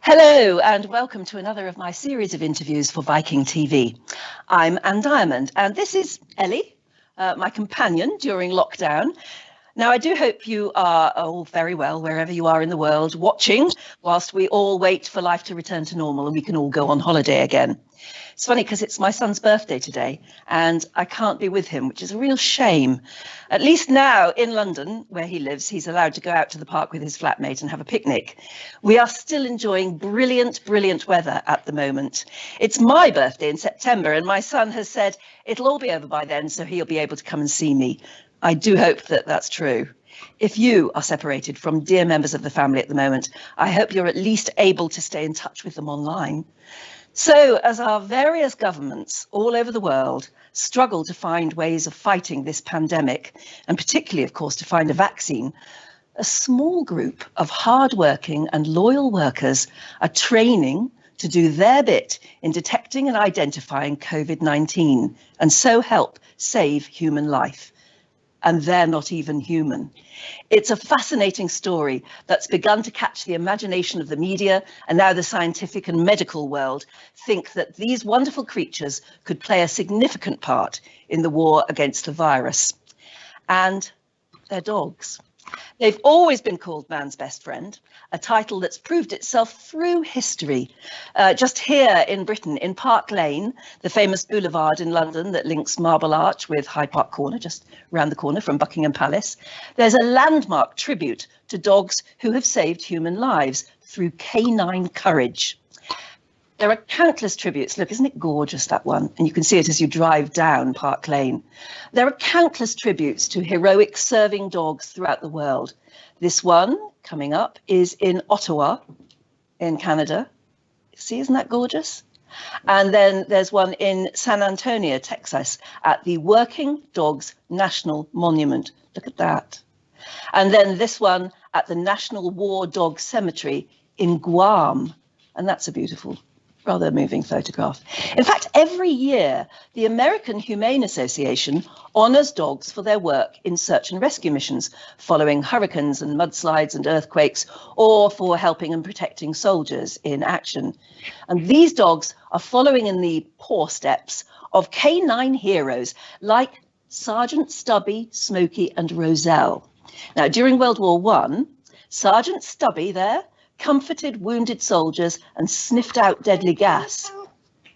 Hello and welcome to another of my series of interviews for Viking.TV. I'm Anne Diamond and this is Ellie, my companion during lockdown. Now, I do hope you are all very well wherever you are in the world watching whilst we all wait for life to return to normal and we can all go on holiday again. It's funny because it's my son's birthday today and I can't be with him, which is a real shame. At least now in London, where he lives, he's allowed to go out to the park with his flatmate and have a picnic. We are still enjoying brilliant, brilliant weather at the moment. It's my birthday in September and my son has said it'll all be over by then, so he'll be able to come and see me. I do hope that that's true. If you are separated from dear members of the family at the moment, I hope you're at least able to stay in touch with them online. So, as our various governments all over the world struggle to find ways of fighting this pandemic, and particularly, of course, to find a vaccine, a small group of hardworking and loyal workers are training to do their bit in detecting and identifying COVID-19 and so help save human life. And they're not even human. It's a fascinating story that's begun to catch the imagination of the media, and now the scientific and medical world think that these wonderful creatures could play a significant part in the war against the virus. And they're dogs. They've always been called man's best friend, a title that's proved itself through history. Just here in Britain, in Park Lane, the famous boulevard in London that links Marble Arch with Hyde Park Corner, just round the corner from Buckingham Palace, there's a landmark tribute to dogs who have saved human lives through canine courage. There are countless tributes. Look, isn't it gorgeous, that one? And you can see it as you drive down Park Lane. There are countless tributes to heroic serving dogs throughout the world. This one coming up is in Ottawa, in Canada. See, isn't that gorgeous? And then there's one in San Antonio, Texas, at the Working Dogs National Monument. Look at that. And then this one at the National War Dog Cemetery in Guam. And that's a beautiful, rather moving photograph. In fact, every year, the American Humane Association honours dogs for their work in search and rescue missions, following hurricanes and mudslides and earthquakes, or for helping and protecting soldiers in action. And these dogs are following in the paw steps of canine heroes like Sergeant Stubby, Smokey and Roselle. Now, during World War I, Sergeant Stubby there comforted wounded soldiers and sniffed out deadly gas.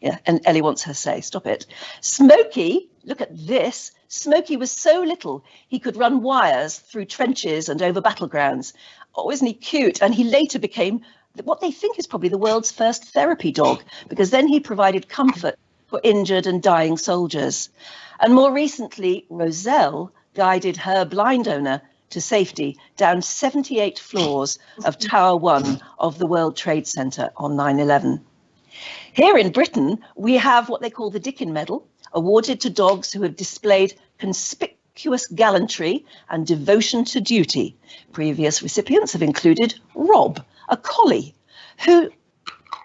Yeah, and Ellie wants her say, stop it. Smokey, look at this. Smokey was so little he could run wires through trenches and over battlegrounds. Oh, isn't he cute? And he later became what they think is probably the world's first therapy dog, because then he provided comfort for injured and dying soldiers. And more recently, Roselle guided her blind owner to safety down 78 floors of Tower 1 of the World Trade Center on 9/11. Here in Britain, we have what they call the Dickin Medal, awarded to dogs who have displayed conspicuous gallantry and devotion to duty. Previous recipients have included Rob, a collie, he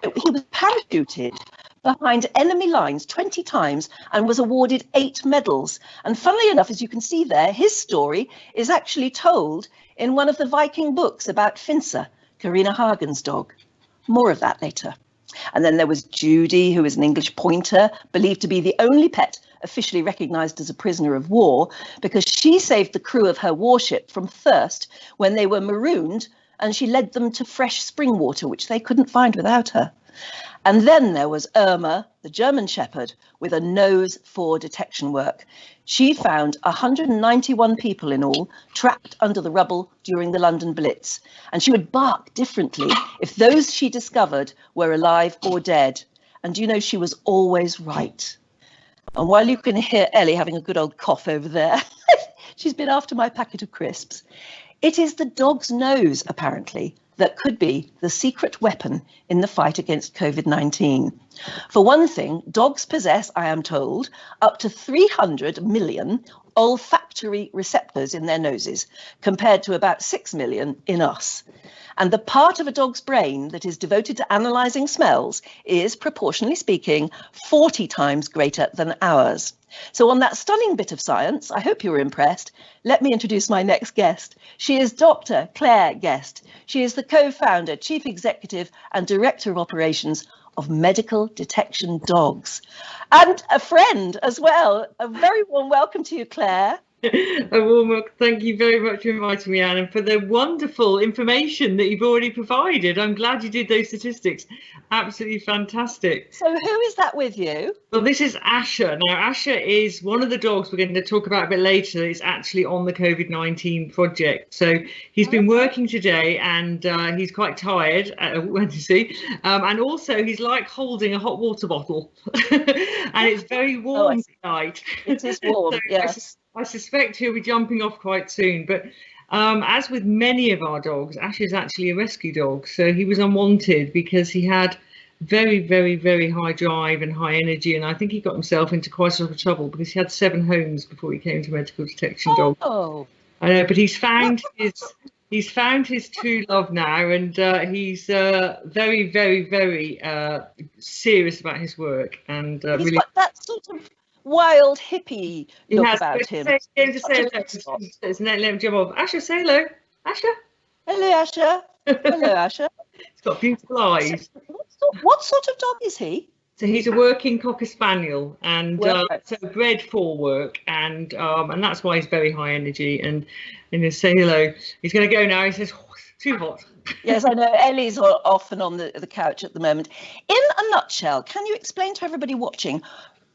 was parachuted behind enemy lines 20 times and was awarded 8 medals. And funnily enough, as you can see there, his story is actually told in one of the Viking books about Finsa, Karina Hagen's dog. More of that later. And then there was Judy, who is an English pointer, believed to be the only pet officially recognised as a prisoner of war, because she saved the crew of her warship from thirst when they were marooned, and she led them to fresh spring water, which they couldn't find without her. And then there was Irma, the German Shepherd, with a nose for detection work. She found 191 people in all trapped under the rubble during the London Blitz. And she would bark differently if those she discovered were alive or dead. And you know, she was always right. And while you can hear Ellie having a good old cough over there, she's been after my packet of crisps. It is the dog's nose, apparently, that could be the secret weapon in the fight against COVID-19. For one thing, dogs possess, I am told, up to 300 million olfactory receptors in their noses, compared to about 6 million in us. And the part of a dog's brain that is devoted to analysing smells is, proportionally speaking, 40 times greater than ours. So on that stunning bit of science, I hope you were impressed, let me introduce my next guest. She is Dr. Claire Guest. She is the co-founder, chief executive and director of operations of Medical Detection Dogs, and a friend as well. A very warm welcome to you, Claire. A warm welcome. Thank you very much for inviting me, Anne, and for the wonderful information that you've already provided. I'm glad you did those statistics. Absolutely fantastic. So who is that with you? Well, this is Asher. Now, Asher is one of the dogs we're going to talk about a bit later that is actually on the COVID-19 project. So he's been working today, and he's quite tired, when you see. And also, he's like holding a hot water bottle. And it's very warm tonight. It is warm, So yes. I suspect he'll be jumping off quite soon, but as with many of our dogs, Ash is actually a rescue dog. So he was unwanted because he had very, very, very high drive and high energy, and I think he got himself into quite a lot of trouble because he had 7 homes before he came to Medical Detection Dog. Oh, I know, but he's found his true love now, and he's very, very, very serious about his work, and he's really got that sort of wild hippie look about him. Let him jump off. Asher, say hello. Asher. Hello, Asher. Hello, Asher. He's got beautiful eyes. What sort of dog is he? So he's a working Cocker Spaniel, and so bred for work, and that's why he's very high energy. And he'll say hello. He's going to go now. He says, oh, it's too hot. Yes, I know. Ellie's off and on the couch at the moment. In a nutshell, can you explain to everybody watching,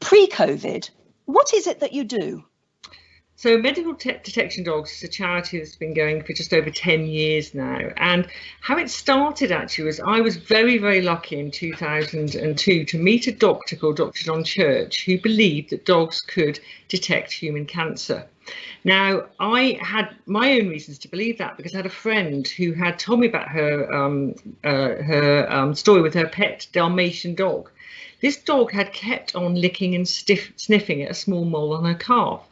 pre-COVID, what is it that you do? So Medical Detection Dogs is a charity that's been going for just over 10 years now. And how it started actually was I was very, very lucky in 2002 to meet a doctor called Dr. John Church, who believed that dogs could detect human cancer. Now, I had my own reasons to believe that because I had a friend who had told me about her story with her pet Dalmatian dog. This dog had kept on licking and sniffing at a small mole on her calf,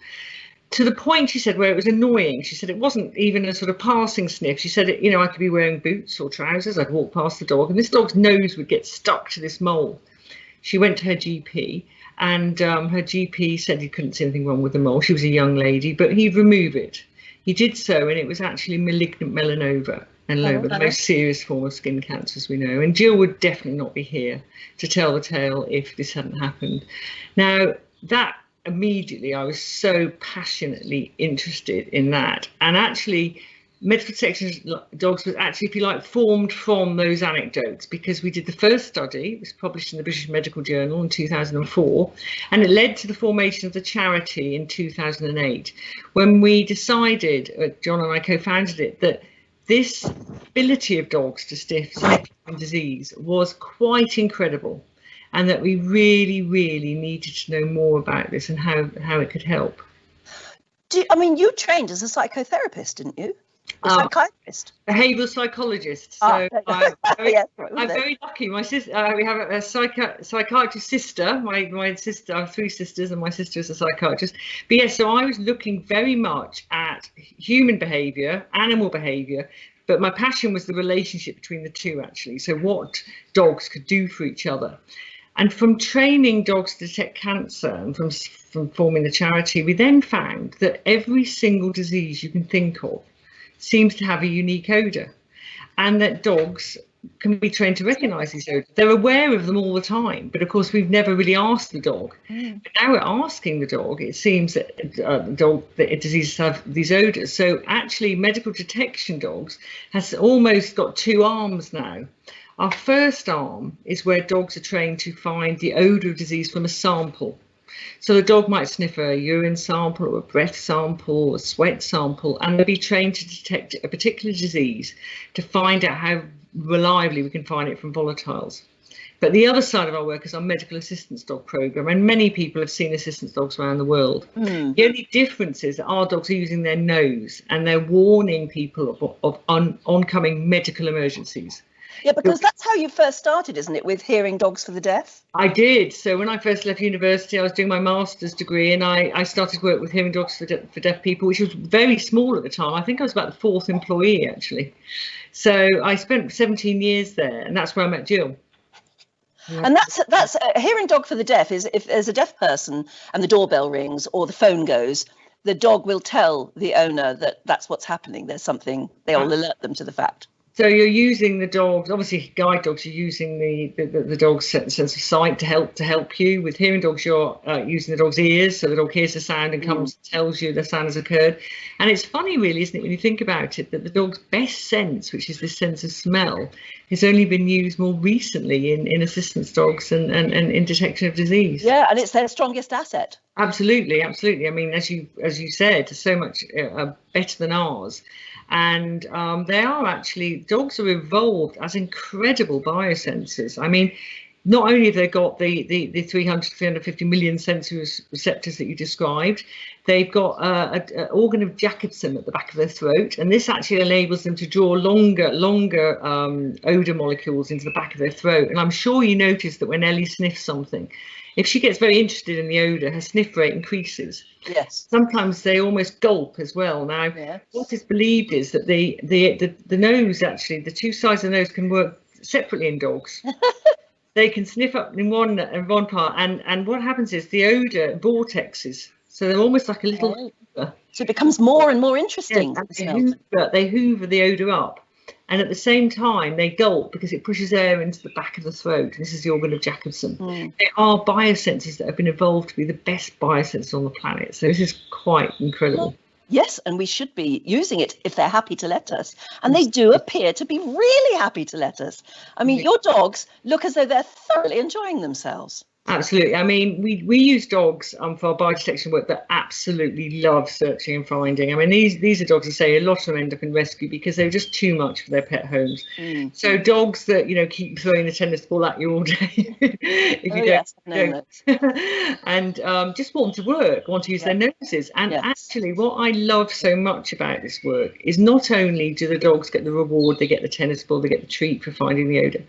to the point, she said, where it was annoying. She said it wasn't even a sort of passing sniff. She said, you know, I could be wearing boots or trousers. I'd walk past the dog and this dog's nose would get stuck to this mole. She went to her GP, and her GP said he couldn't see anything wrong with the mole. She was a young lady, but he'd remove it. He did so, and it was actually malignant melanoma. Melanoma, the most serious form of skin cancer, as we know. And Jill would definitely not be here to tell the tale if this hadn't happened. Now, that immediately, I was so passionately interested in that. And actually, Medical Detection Dogs was actually, if you like, formed from those anecdotes, because we did the first study. It was published in the British Medical Journal in 2004, and it led to the formation of the charity in 2008, when we decided, John and I co-founded it, that this ability of dogs to sniff human disease was quite incredible, and that we really, really needed to know more about this and how it could help. You trained as a psychotherapist, didn't you? A psychiatrist, behavioural psychologist. So I'm very lucky. My sister, we have a psychiatrist sister. My sister, I have 3 sisters, and my sister is a psychiatrist. But yes, so I was looking very much at human behaviour, animal behaviour, but my passion was the relationship between the two, actually. So what dogs could do for each other. And from training dogs to detect cancer and from forming the charity, we then found that every single disease you can think of seems to have a unique odour, and that dogs can be trained to recognise these odours. They're aware of them all the time, but of course we've never really asked the dog. But now we're asking the dog. It seems that diseases have these odours. So actually, Medical Detection Dogs has almost got 2 arms now. Our first arm is where dogs are trained to find the odour of disease from a sample. So the dog might sniff a urine sample or a breath sample or a sweat sample, and they'll be trained to detect a particular disease to find out how reliably we can find it from volatiles. But the other side of our work is our medical assistance dog program, and many people have seen assistance dogs around the world. The only difference is that our dogs are using their nose, and they're warning people of oncoming medical emergencies. Yeah, because that's how you first started, isn't it, with hearing dogs for the deaf? I did. So when I first left university, I was doing my master's degree, and I started work with hearing dogs for deaf people, which was very small at the time. I think I was about the 4th employee, actually. So I spent 17 years there, and that's where I met Jill. And that's a hearing dog for the deaf is if there's a deaf person and the doorbell rings or the phone goes, the dog will tell the owner that that's what's happening. There's something, they'll alert them to the fact. So you're using the dogs, obviously guide dogs, you're using the dog's sense of sight to help you. With hearing dogs, you're using the dog's ears, so the dog hears the sound and comes and tells you the sound has occurred. And it's funny, really, isn't it, when you think about it, that the dog's best sense, which is this sense of smell, has only been used more recently in assistance dogs and in detection of disease. Yeah, and it's their strongest asset. Absolutely, absolutely. I mean, as you said, so much better than ours. And they are actually, dogs are evolved as incredible biosensors. I mean, not only have they got the 300 to 350 million sensory receptors that you described, they've got an organ of Jacobson at the back of their throat, and this actually enables them to draw longer odor molecules into the back of their throat. And I'm sure you noticed that when Ellie sniffs something, if she gets very interested in the odour, her sniff rate increases. Yes. Sometimes they almost gulp as well. Now, what is believed is that the nose, actually, the two sides of the nose can work separately in dogs. They can sniff up in one part, and what happens is the odour vortexes. So they're almost like a little hoover. So it becomes more and more interesting. They hoover the odour up. And at the same time, they gulp because it pushes air into the back of the throat. This is the organ of Jacobson. They are biosensors that have been evolved to be the best biosensors on the planet. So this is quite incredible. Yes, and we should be using it if they're happy to let us. And they do appear to be really happy to let us. I mean, your dogs look as though they're thoroughly enjoying themselves. Absolutely. I mean, we use dogs for our biodetection work that absolutely love searching and finding. I mean, these are dogs that say a lot of them end up in rescue because they're just too much for their pet homes. So dogs that, keep throwing the tennis ball at you all day if you don't. And just want to work, want to use their noses. And actually what I love so much about this work is not only do the dogs get the reward, they get the tennis ball, they get the treat for finding the odour,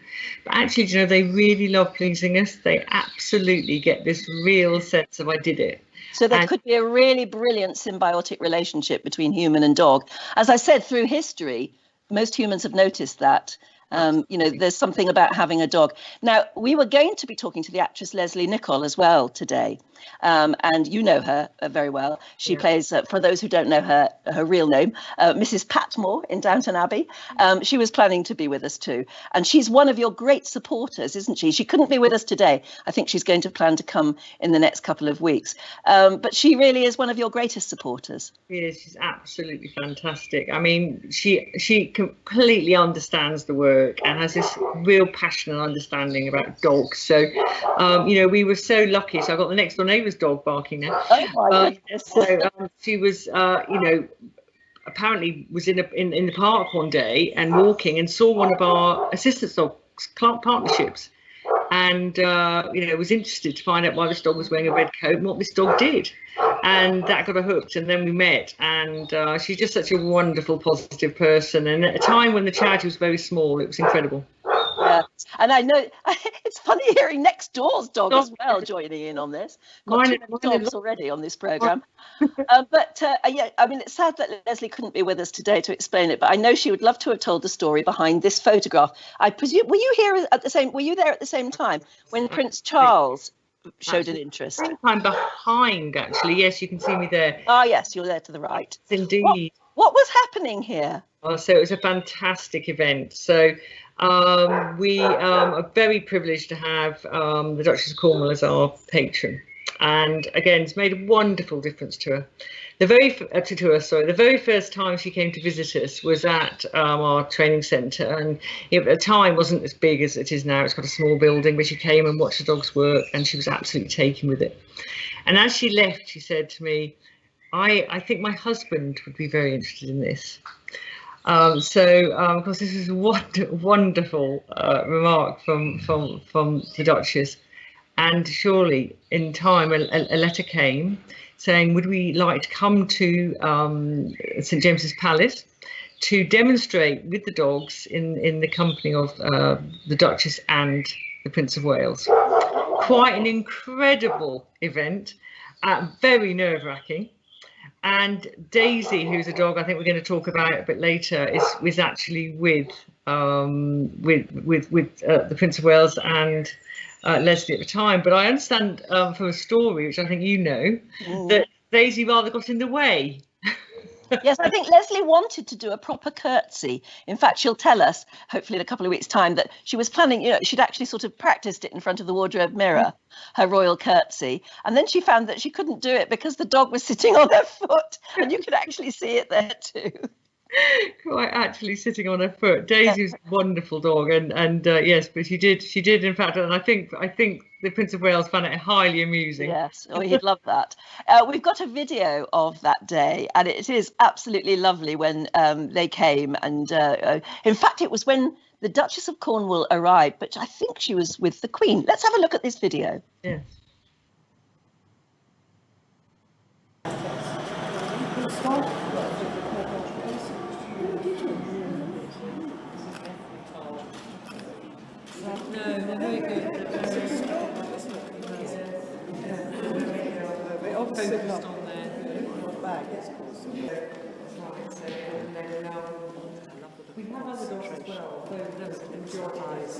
but actually, they really love pleasing us. They absolutely get this real sense of I did it. So there could be a really brilliant symbiotic relationship between human and dog. As I said, through history, most humans have noticed that. There's something about having a dog. Now, we were going to be talking to the actress Leslie Nichol as well today. And you know her very well. She plays, for those who don't know her real name, Mrs. Patmore in Downton Abbey. She was planning to be with us too. And she's one of your great supporters, isn't she? She couldn't be with us today. I think she's going to plan to come in the next couple of weeks. But she really is one of your greatest supporters. Yes, she's absolutely fantastic. I mean, she completely understands the work and has this real passion and understanding about dogs. So, we were so lucky. So I got the next door neighbour's dog barking now. Oh my goodness. So she was, apparently was in the park one day and walking and saw one of our assistance dogs, partnerships, and was interested to find out why this dog was wearing a red coat and what this dog did. And that got her hooked, and then we met, and she's just such a wonderful, positive person. And at a time when the charity was very small, it was incredible. Yeah, and I know it's funny hearing next door's dog as well joining in on this. Got two dogs already on this programme. I mean, it's sad that Leslie couldn't be with us today to explain it, but I know she would love to have told the story behind this photograph. I presume, were you there at the same time when Prince Charles showed an interest? I'm behind, actually. Yes, you can see me there. Ah, yes, you're there to the right. Indeed. What was happening here? So it was a fantastic event. So we are very privileged to have the Duchess of Cornwall as our patron, and again, it's made a wonderful difference to her. The very first time she came to visit us was at our training centre, and at the time wasn't as big as it is now. It's got a small building, but she came and watched the dogs work, and she was absolutely taken with it. And as she left, she said to me, I think my husband would be very interested in this. Of course, this is a wonderful remark from the Duchess. And surely in time a letter came saying, would we like to come to St James's Palace to demonstrate with the dogs in the company of the Duchess and the Prince of Wales. Quite an incredible event, very nerve-wracking. And Daisy, who's a dog I think we're going to talk about a bit later, was actually with the Prince of Wales and Leslie at the time. But I understand from a story, which I think you know, that Daisy rather got in the way. Yes, I think Leslie wanted to do a proper curtsy. In fact, she'll tell us, hopefully in a couple of weeks' time, that she was planning, she'd actually sort of practiced it in front of the wardrobe mirror, her royal curtsy. And then she found that she couldn't do it because the dog was sitting on her foot, and you could actually see it there too. Quite actually sitting on her foot. Daisy's a wonderful dog, and yes, but she did in fact, and I think the Prince of Wales found it highly amusing. Yes, he'd love that. We've got a video of that day, and it is absolutely lovely when they came. And in fact, it was when the Duchess of Cornwall arrived, but I think she was with the Queen. Let's have a look at this video. Yes. No, they're very good. They're all focused on their bag. We have other dogs as well. Enjoy eyes.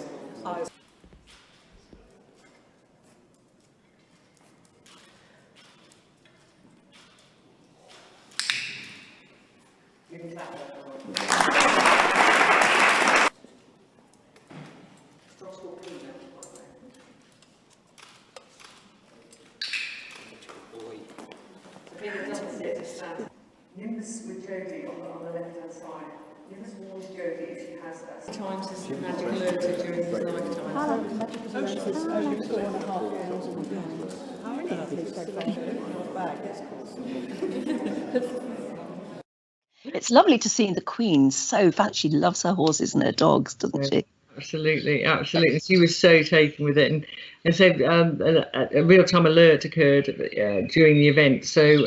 Nimbus with Jodie on the left-hand side. Nimbus warns Jodie if she has that. Times his magic alerted during his lifetime. How long has magic alerted only 4.5 hours in advance? How really? It's lovely to see the Queen so fat. She loves her horses and her dogs, doesn't she? Absolutely, absolutely. She was so taken with it, and so a real-time alert occurred during the event. So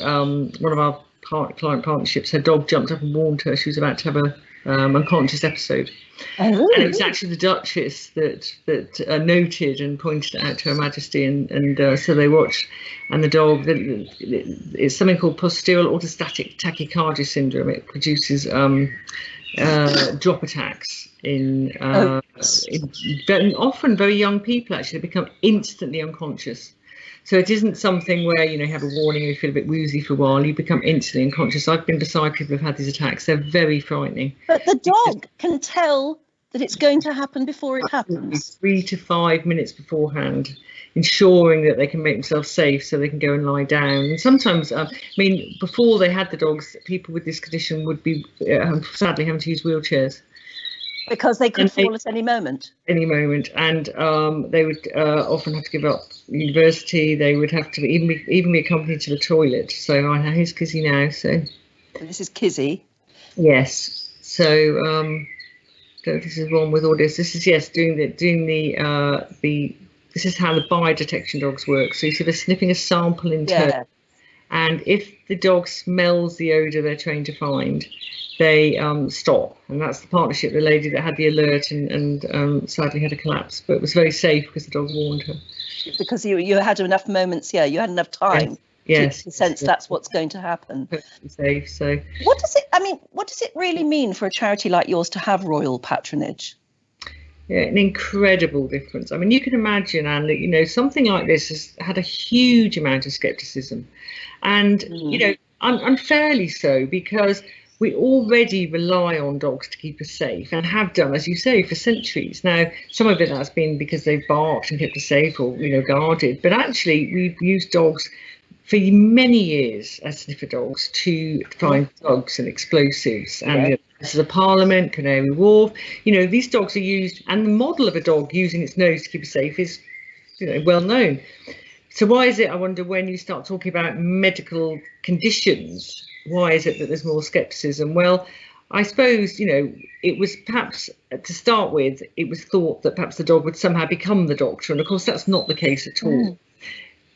one of our client partnerships, her dog jumped up and warned her she was about to have a unconscious episode. Oh, really? And it was actually the Duchess that noted and pointed it out to Her Majesty, and so they watched. And the dog, it's something called postural orthostatic tachycardia syndrome. It produces drop attacks in often very young people. Actually, they become instantly unconscious. So it isn't something where you have a warning, you feel a bit woozy for a while, you become instantly unconscious. I've been beside people who've had these attacks. They're very frightening. But the dog can tell that it's going to happen before it happens. 3 to 5 minutes beforehand, ensuring that they can make themselves safe so they can go and lie down. And sometimes, before they had the dogs, people with this condition would be sadly having to use wheelchairs. Because they could fall at any moment. Any moment, and they would often have to give up university. They would have to even be accompanied to the toilet. So here's Kizzy now. So this is Kizzy. Yes. So don't know if this is wrong with all this. This is doing the. This is how the biodetection dogs work. So you see they're sniffing a sample in turn, and if the dog smells the odour they're trained to find, they stop. And that's the partnership, the lady that had the alert and sadly had a collapse, but it was very safe because the dog warned her. Because you had enough moments, you had enough time to sense that's what's going to happen. Perfectly safe. So what does it really mean for a charity like yours to have royal patronage? Yeah, an incredible difference. I mean, you can imagine, Anne, that something like this has had a huge amount of scepticism, and unfairly so, because we already rely on dogs to keep us safe, and have done, as you say, for centuries. Now, some of it has been because they've barked and kept us safe, or guarded, but actually we've used dogs for many years as sniffer dogs to find drugs and explosives. And this is a Parliament, Canary Wharf. These dogs are used, and the model of a dog using its nose to keep us safe is, well known. So why is it, I wonder, when you start talking about medical conditions, why is it that there's more scepticism? Well, I suppose, it was perhaps, to start with, it was thought that perhaps the dog would somehow become the doctor. And of course, that's not the case at all.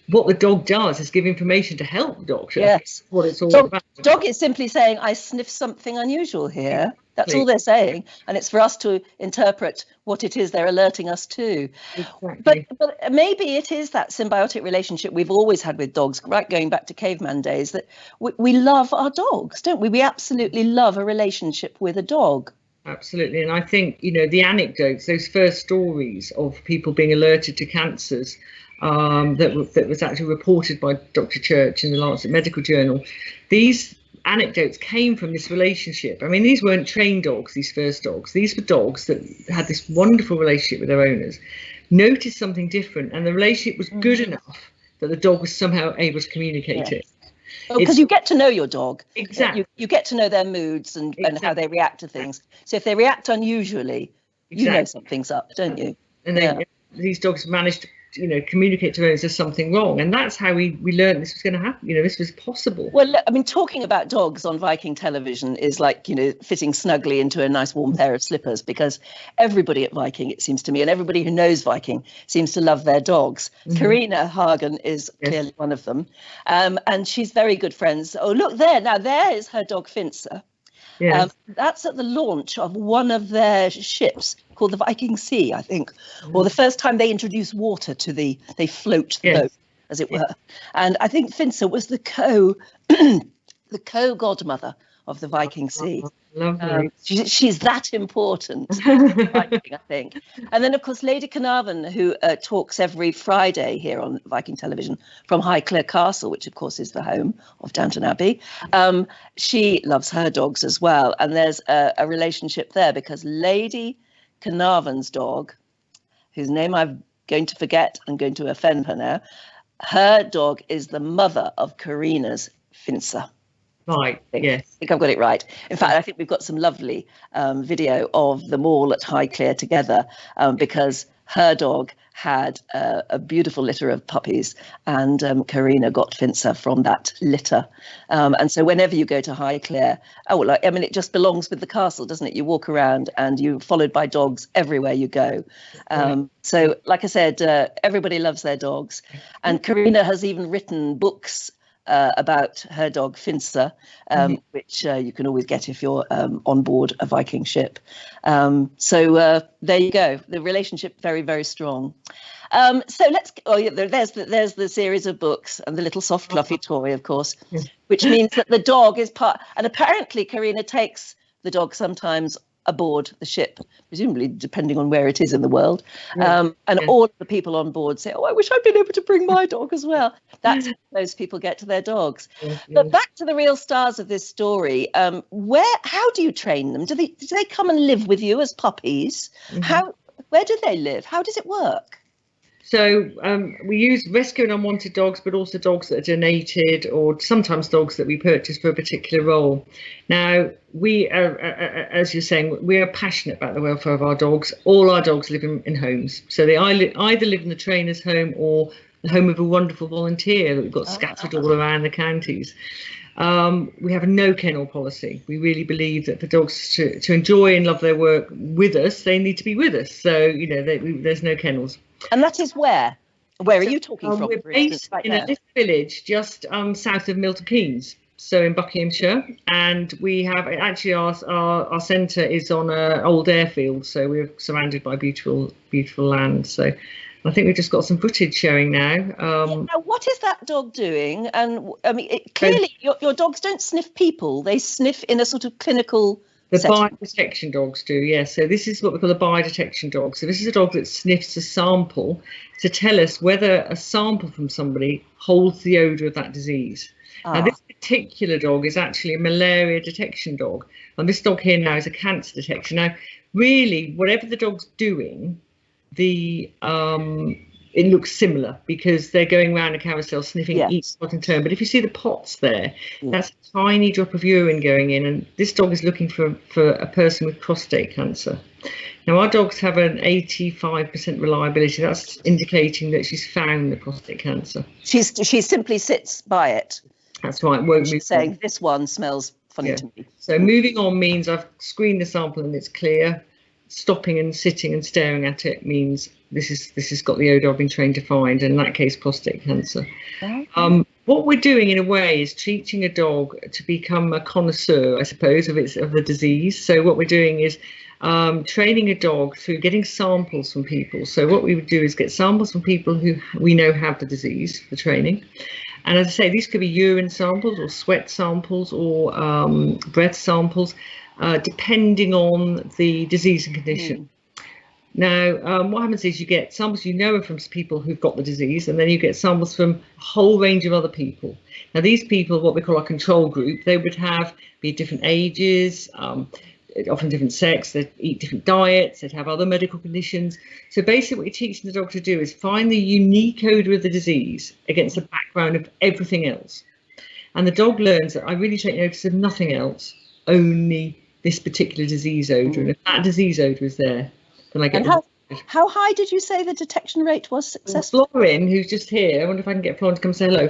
what the dog does is give information to help the doctor. Yes. What it's all about. Dog is simply saying, I sniff something unusual here. That's all they're saying. And it's for us to interpret what it is they're alerting us to. Exactly. But maybe it is that symbiotic relationship we've always had with dogs, right going back to caveman days, that we love our dogs, don't we? We absolutely love a relationship with a dog. Absolutely. And I think, the anecdotes, those first stories of people being alerted to cancers, that was actually reported by Dr. Church in the Lancet Medical Journal, these anecdotes came from this relationship. I mean, these weren't trained dogs, these first dogs. These were dogs that had this wonderful relationship with their owners, noticed something different, and the relationship was good enough that the dog was somehow able to communicate it. Because you get to know your dog. Exactly. You get to know their moods and how they react to things. So if they react unusually, you know something's up, don't you? And these dogs managed to communicate to owners there's something wrong, and that's how we learned this was going to happen. This was possible. Well, I mean, talking about dogs on Viking television is like fitting snugly into a nice warm pair of slippers, because everybody at Viking, it seems to me, and everybody who knows Viking seems to love their dogs. Karina Hagen is clearly one of them, and she's very good friends. Oh, look there! Now there is her dog Finzer. Yes. That's at the launch of one of their ships called the Viking Sea, I think, or the first time they introduced water to they float the boat, as it were. And I think Finzer was the co-godmother of the Viking Sea. Lovely. She's that important, I think. And then, of course, Lady Carnarvon, who talks every Friday here on Viking television from Highclere Castle, which, of course, is the home of Downton Abbey. She loves her dogs as well. And there's a relationship there, because Lady Carnarvon's dog, whose name I'm going to forget, I'm going to offend her now, her dog is the mother of Karina's Finzer. Right, yes. I think I've got it right. In fact, I think we've got some lovely video of them all at Highclere together, because her dog had a beautiful litter of puppies, and Karina got Finzer from that litter. And so whenever you go to Highclere, it just belongs with the castle, doesn't it? You walk around and you're followed by dogs everywhere you go. So, like I said, everybody loves their dogs. And Karina has even written books about her dog Finzer, which you can always get if you're on board a Viking ship. So there you go. The relationship very, very strong. So let's. There's the series of books and the little soft fluffy toy, of course, which means that the dog is part. And apparently, Karina takes the dog sometimes aboard the ship, presumably depending on where it is in the world. All of the people on board say, I wish I'd been able to bring my dog as well. That's how those people get to their dogs. But back to the real stars of this story. How do you train them? Do they come and live with you as puppies? Where do they live? How does it work? So we use rescue and unwanted dogs, but also dogs that are donated, or sometimes dogs that we purchase for a particular role. Now, we are, as you're saying, we are passionate about the welfare of our dogs. All our dogs live in homes. So they either live in the trainer's home or the home of a wonderful volunteer that we've got scattered all around the counties. We have a no kennel policy. We really believe that for dogs to enjoy and love their work with us, they need to be with us. So, there's no kennels. And that is where? Where are you talking from? We're based in a little village just south of Milton Keynes, so in Buckinghamshire, and we have actually our centre is on an old airfield, so we're surrounded by beautiful land. So I think we've just got some footage showing now. Now, what is that dog doing? And I mean, clearly your dogs don't sniff people; they sniff in a sort of clinical. The biodetection dogs do, yes. So this is what we call a biodetection dog. So this is a dog that sniffs a sample to tell us whether a sample from somebody holds the odour of that disease. Now, this particular dog is actually a malaria detection dog. And this dog here now is a cancer detection. Now, really, whatever the dog's doing, it looks similar because they're going around a carousel sniffing each spot in turn. But if you see the pots there, that's a tiny drop of urine going in, and this dog is looking for a person with prostate cancer. Now, our dogs have an 85% reliability. That's indicating that she's found the prostate cancer. She simply sits by it. That's right. Won't She's saying this one smells funny to me. So moving on means I've screened the sample and it's clear. stopping and sitting and staring at it means this has got the odour I've been trained to find, and in that case prostate cancer. Okay. What we're doing in a way is teaching a dog to become a connoisseur, I suppose, of the disease. So what we're doing is training a dog through getting samples from people. So what we would do is get samples from people who we know have the disease for training. And as I say, these could be urine samples or sweat samples or breath samples, depending on the disease and condition. Now, what happens is you get samples you know are from people who've got the disease, and then you get samples from a whole range of other people. Now, these people, what we call our control group, they would be different ages, often different sex, they'd eat different diets, they'd have other medical conditions. So basically what you're teaching the dog to do is find the unique odour of the disease against the background of everything else. And the dog learns that I really take notice of nothing else, only this particular disease odour. And if that disease odour is there, then I get. And how high did you say the detection rate was successful? Florin, who's just here, I wonder if I can get Florin to come say hello.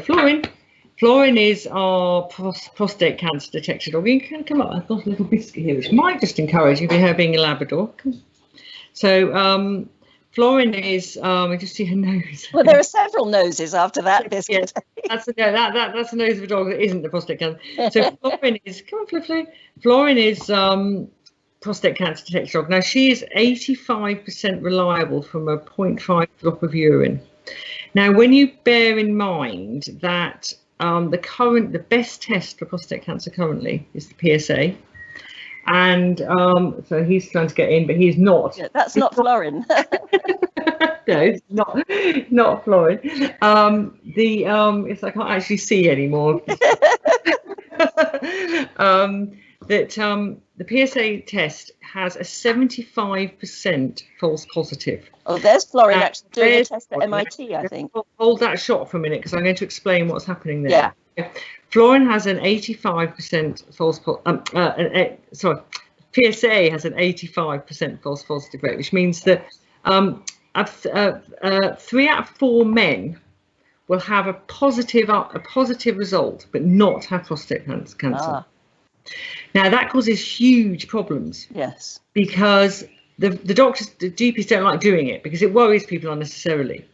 Florin is our prostate cancer detection dog. You can come up. I've got a little biscuit here, which might just encourage you, her being a Labrador. So Florin is, I just see her nose. Well, there are several noses after that biscuit. Yes, that's the nose of a dog that isn't the prostate cancer. So Florin is, come on, Flo. Florin is prostate cancer detection dog. Now she is 85% reliable from a 0.5 drop of urine. Now, when you bear in mind that the best test for prostate cancer currently is the PSA, and so he's trying to get in, but he's not. Yeah, that's not Florin. No, it's not Florin. I can't actually see anymore. The PSA test has a 75% false positive. Oh, there's Florin actually doing a test at MIT, I think. Hold that shot for a minute, because I'm going to explain what's happening there. Yeah. Florin has an 85% false PSA has an 85% false positive rate, which means that 3 out of 4 men will have a positive result, but not have prostate cancer. Now that causes huge problems. Yes. Because the GPs don't like doing it because it worries people unnecessarily.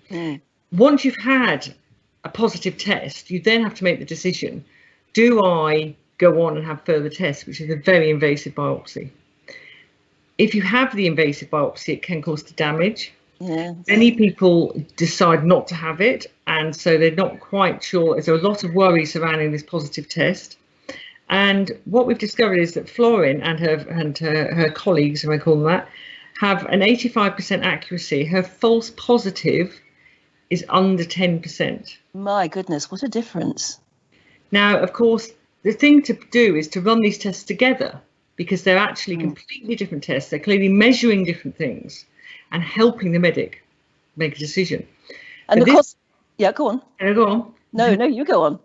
Once you've had a positive test, you then have to make the decision: do I go on and have further tests, which is a very invasive biopsy? If you have the invasive biopsy, it can cause damage. Yes. Many people decide not to have it, and so they're not quite sure. There's a lot of worry surrounding this positive test. And what we've discovered is that Florin and her colleagues, if I call them that, have an 85% accuracy. Her false positive is under 10%. My goodness, what a difference. Now, of course, the thing to do is to run these tests together, because they're actually completely different tests. They're clearly measuring different things and helping the medic make a decision. And of course, yeah, go on. Can I go on? No, you go on.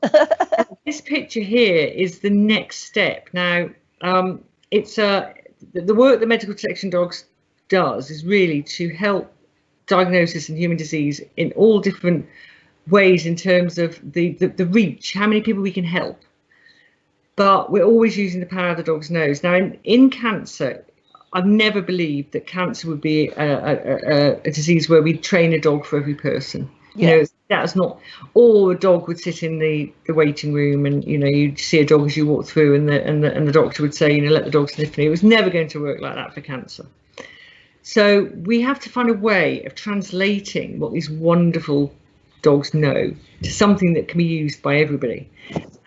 This picture here is the next step. Now, it's the work that medical detection dogs does is really to help diagnosis in human disease in all different ways in terms of the reach, how many people we can help. But we're always using the power of the dog's nose. Now, in cancer, I've never believed that cancer would be a disease where we train a dog for every person. You know, that's not, or a dog would sit in the waiting room, and you'd see a dog as you walk through, and the doctor would say, let the dog sniff me. It was never going to work like that for cancer. So we have to find a way of translating what these wonderful dogs know to something that can be used by everybody.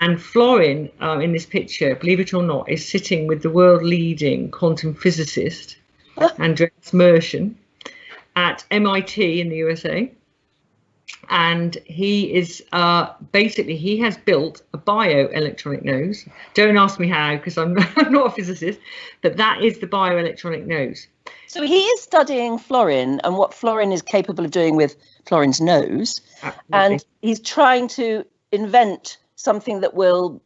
And Florin, in this picture, believe it or not, is sitting with the world leading quantum physicist, Andreas Merschen, at MIT in the USA. And he is basically, he has built a bioelectronic nose. Don't ask me how, because I'm not a physicist, but that is the bioelectronic nose. So he is studying Florin and what Florin is capable of doing with Florin's nose. Absolutely. And he's trying to invent something that will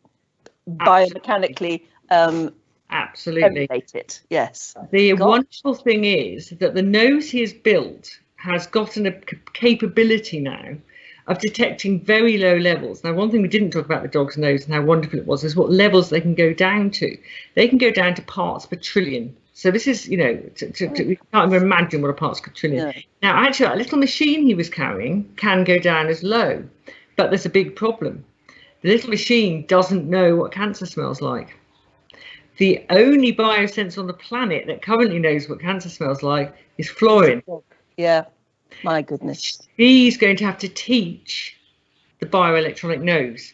biomechanically emulate it. Yes. The wonderful thing is that the nose he has built has gotten a capability now of detecting very low levels. Now, one thing we didn't talk about the dog's nose and how wonderful it was is what levels they can go down to. They can go down to parts per trillion. So this is, you know, we can't even imagine what a particle trillion. No. Now, actually, that little machine he was carrying can go down as low, but there's a big problem. The little machine doesn't know what cancer smells like. The only biosensor on the planet that currently knows what cancer smells like is Florin. Yeah, my goodness. She's going to have to teach the bioelectronic nose.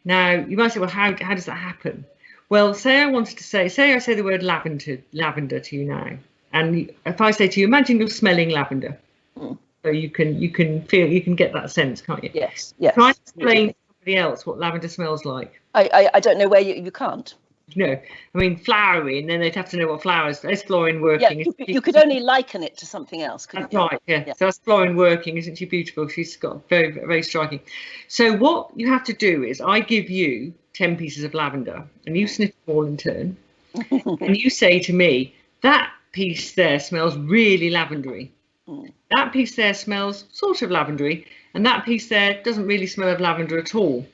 Now, you might say, well, how does that happen? Well, say I say the word lavender to you now, and if I say to you, imagine you're smelling lavender, so you can feel, you can get that sense, can't you? Yes, yes. Try to explain to somebody else what lavender smells like. I don't know where you can't. No, I mean flowery, and then they'd have to know what flowers. Is Florin working? Yeah, you could only liken it to something else. That's right. Yeah. So that's Florin working, isn't she beautiful? She's got very, very striking. So what you have to do is, I give you 10 pieces of lavender, and you sniff them all in turn, and you say to me, that piece there smells really lavendery. That piece there smells sort of lavendery, and that piece there doesn't really smell of lavender at all.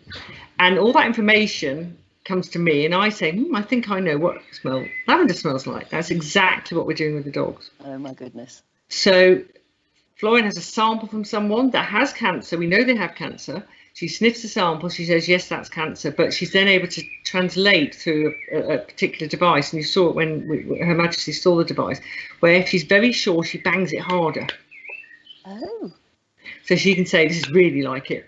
And all that information comes to me, and I say, I think I know what lavender smells like. That's exactly what we're doing with the dogs. Oh my goodness. So Florin has a sample from someone that has cancer. We know they have cancer. She sniffs the sample, she says, yes, that's cancer, but she's then able to translate through a particular device, and you saw it when Her Majesty saw the device, where if she's very sure, she bangs it harder. Oh. So she can say, this is really like it.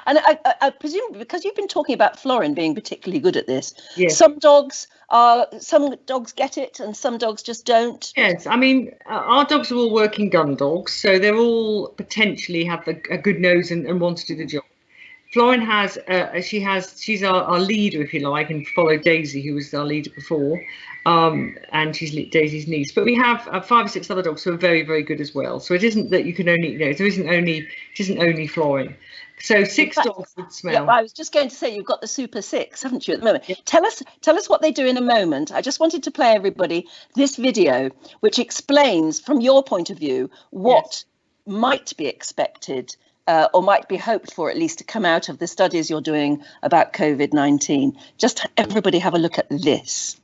And I presume, because you've been talking about Florin being particularly good at this, yes. some dogs get it and some dogs just don't. Yes, I mean, our dogs are all working gun dogs, so they're all potentially have a good nose and want to do the job. Florin has, she's our leader, if you like, and followed Daisy, who was our leader before, and she's Daisy's niece. But we have 5 or 6 other dogs who are very, very good as well. So it isn't that you can only, you know, it isn't only Florin. So 6 dogs would smell. Yeah, well, I was just going to say, you've got the Super 6, haven't you, at the moment? Yeah. Tell us what they do in a moment. I just wanted to play everybody this video, which explains, from your point of view, what might be expected or might be hoped for, at least, to come out of the studies you're doing about COVID-19. Just everybody have a look at this.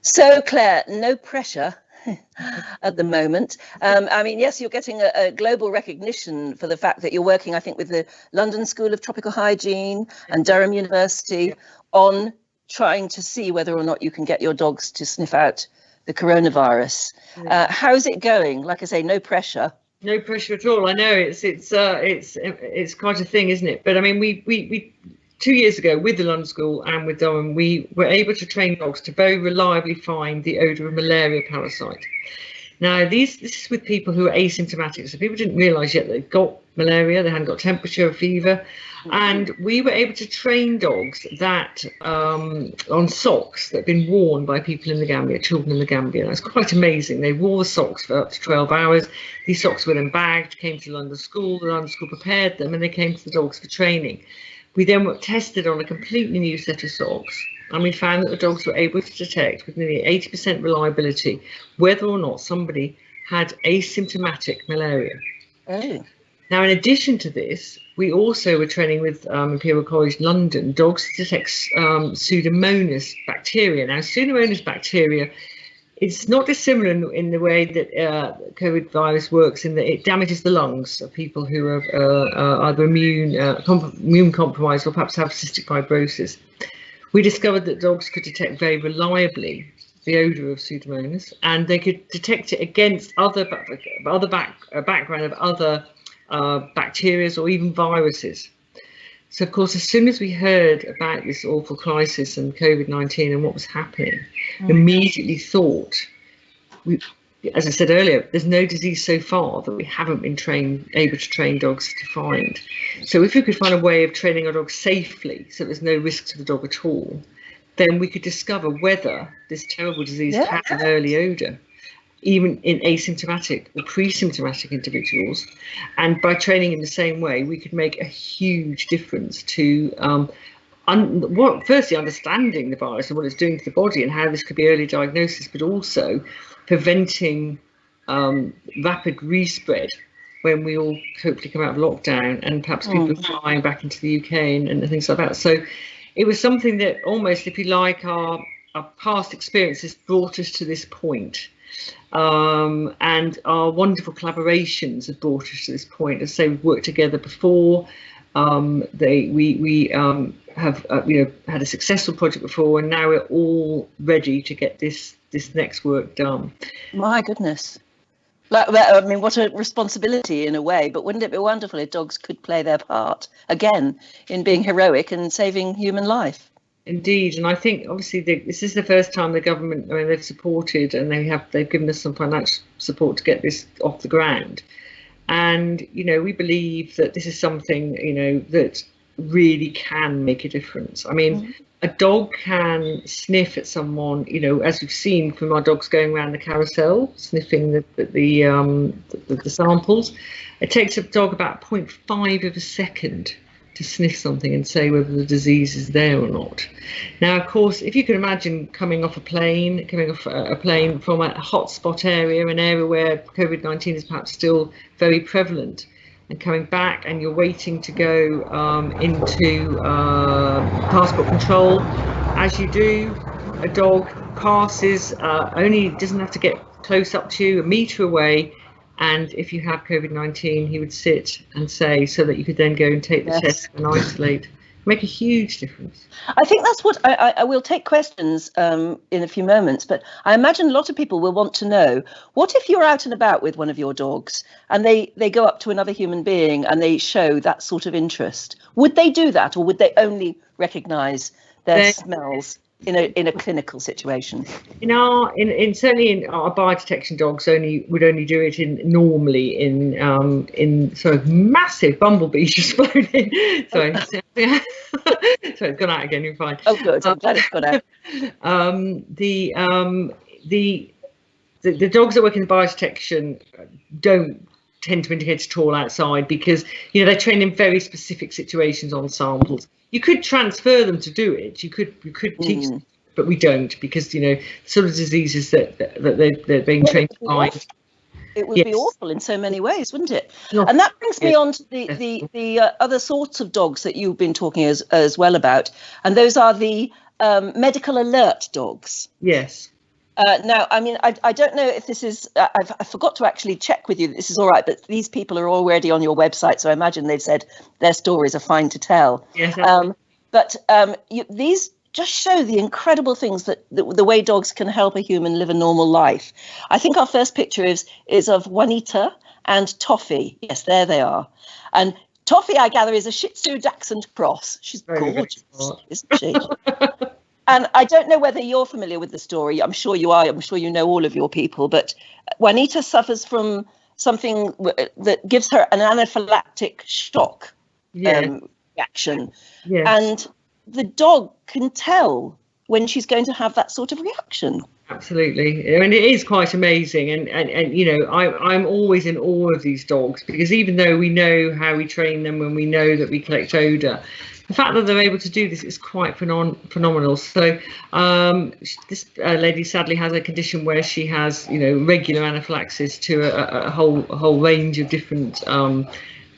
So, Claire, no pressure at the moment. I mean, yes, you're getting a global recognition for the fact that you're working, I think, with the London School of Tropical Hygiene and Durham University on trying to see whether or not you can get your dogs to sniff out the coronavirus. How's it going? Like I say, no pressure. No pressure at all. I know it's quite a thing, isn't it? But I mean, we 2 years ago, with the London School and with Durham, we were able to train dogs to very reliably find the odour of malaria parasite. Now, this is with people who are asymptomatic, so people didn't realise yet they'd got malaria, they hadn't got temperature or fever, and we were able to train dogs that on socks that had been worn by people in the Gambia, children in the Gambia. That's quite amazing. They wore the socks for up to 12 hours. These socks were then bagged, came to London School, the London School prepared them, and they came to the dogs for training. We then were tested on a completely new set of socks, and we found that the dogs were able to detect with nearly 80% reliability whether or not somebody had asymptomatic malaria. Oh. Now, in addition to this, we also were training with Imperial College London dogs to detect Pseudomonas bacteria. Now, Pseudomonas bacteria, it's not dissimilar in the way that COVID virus works, in that it damages the lungs of people who are either immune compromised or perhaps have cystic fibrosis. We discovered that dogs could detect very reliably the odour of Pseudomonas, and they could detect it against other background of other bacteria or even viruses. So, of course, as soon as we heard about this awful crisis and COVID-19 and what was happening, immediately thought, as I said earlier, there's no disease so far that we haven't been able to train dogs to find. So if we could find a way of training our dogs safely, so there's no risk to the dog at all, then we could discover whether this terrible disease had an early odour, even in asymptomatic or pre-symptomatic individuals. And by training in the same way, we could make a huge difference to firstly understanding the virus and what it's doing to the body and how this could be early diagnosis, but also preventing rapid respread when we all hopefully come out of lockdown and perhaps people are flying back into the UK and things like that. So it was something that almost, if you like, our past experiences brought us to this point. And our wonderful collaborations have brought us to this point. As I say, we've worked together before. We have had a successful project before, and now we're all ready to get this next work done. My goodness. I mean, what a responsibility in a way, but wouldn't it be wonderful if dogs could play their part again in being heroic and saving human life? Indeed, and I think obviously this is the first time the government, I mean, they've supported and they've given us some financial support to get this off the ground. And, we believe that this is something, that really can make a difference. I mean, a dog can sniff at someone, as we've seen from our dogs going around the carousel, sniffing the samples. It takes a dog about 0.5 of a second to sniff something and say whether the disease is there or not. Now, of course, if you can imagine coming off a plane from a hotspot area, an area where COVID-19 is perhaps still very prevalent, and coming back and you're waiting to go into passport control, as you do, a dog passes, doesn't have to get close up to you, a metre away, and if you have COVID-19, he would sit and say, so that you could then go and take the test and isolate. Make a huge difference. I think that's what I will take questions in a few moments, but I imagine a lot of people will want to know, what if you're out and about with one of your dogs and they go up to another human being and they show that sort of interest? Would they do that, or would they only recognise their smells in a clinical situation? Certainly in our biodetection dogs would only do it normally in sort of massive bumblebees just flown in. Sorry. So it's gone out again, you're fine. Oh good, I'm glad it's gone out. The dogs that work in biodetection don't tend to indicate at all outside, because they're trained in very specific situations on samples. You could transfer them to do it. You could teach them, but we don't, because sort of diseases that they're being trained to find. It would be awful in so many ways, wouldn't it? And that brings me on to the other sorts of dogs that you've been talking as well about, and those are the medical alert dogs. Yes. Now, I mean, I don't know if this is, I forgot to actually check with you that this is all right, but these people are already on your website, so I imagine they've said their stories are fine to tell. Yes. But these just show the incredible things that the way dogs can help a human live a normal life. I think our first picture is of Juanita and Toffee. Yes, there they are. And Toffee, I gather, is a Shih Tzu Dachshund cross. She's gorgeous, isn't she? And I don't know whether you're familiar with the story. I'm sure you are. I'm sure you know all of your people. But Juanita suffers from something that gives her an anaphylactic shock reaction. Yes. And the dog can tell when she's going to have that sort of reaction. Absolutely. I mean, it is quite amazing. And I'm always in awe of these dogs, because even though we know how we train them and we know that we collect odour, the fact that they're able to do this is quite phenomenal. So this lady sadly has a condition where she has, regular anaphylaxis to a whole range of different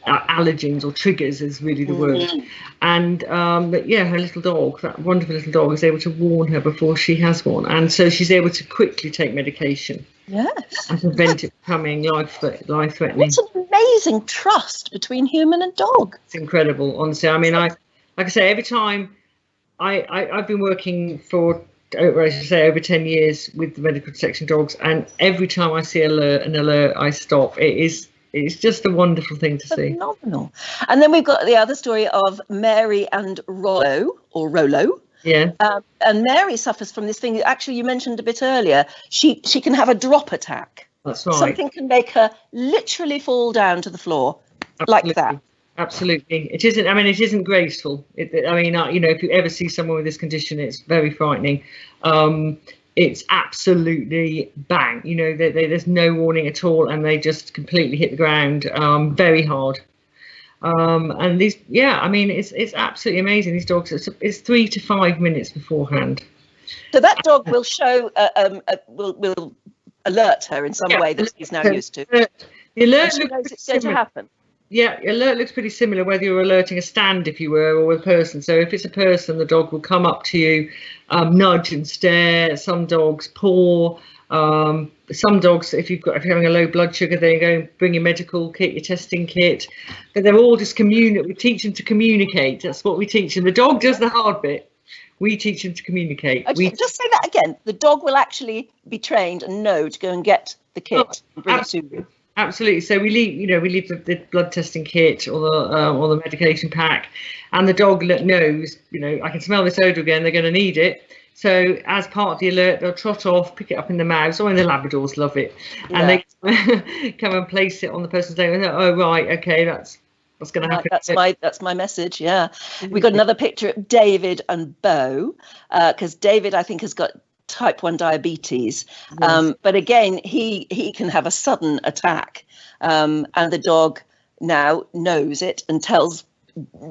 allergens or triggers is really the word. And but her little dog, that wonderful little dog, is able to warn her before she has one, and so she's able to quickly take medication. Yes. And prevent it becoming life-threatening. It's an amazing trust between human and dog. It's incredible, honestly. I mean, like I say, every time I've been working for, over 10 years with the medical detection dogs, and every time I see an alert, I stop. It's it's just a wonderful thing to see. Phenomenal. And then we've got the other story of Mary and Rollo. Yeah. And Mary suffers from this thing. Actually, you mentioned a bit earlier. She can have a drop attack. That's right. Something can make her literally fall down to the floor. Absolutely. Like that. Absolutely. It isn't. I mean, it isn't graceful. If you ever see someone with this condition, it's very frightening. It's absolutely bang. There's no warning at all, and they just completely hit the ground very hard. And these, it's absolutely amazing. These dogs, it's 3 to 5 minutes beforehand. So that dog will show, will alert her in some way that she's now used to. The alert she knows it's going to happen. Yeah, alert looks pretty similar whether you're alerting a stand, if you were, or a person. So if it's a person, the dog will come up to you, nudge and stare. Some dogs paw. Some dogs, if you're having a low blood sugar, they go and bring your medical kit, your testing kit. But they're all just we teach them to communicate. That's what we teach them. The dog does the hard bit. We teach them to communicate. Just say that again. The dog will actually be trained and know to go and get the kit and bring it to you. Absolutely. So we leave the blood testing kit or the medication pack, and the dog knows. I can smell this odour again. They're going to need it. So as part of the alert, they'll trot off, pick it up in the mouth. Or the Labradors love it, and they come and place it on the person's name. And oh right, okay, that's what's going to happen. That's my message. Yeah, we got another picture of David and Bo, because David, I think, has got type 1 diabetes, but again he can have a sudden attack, and the dog now knows it and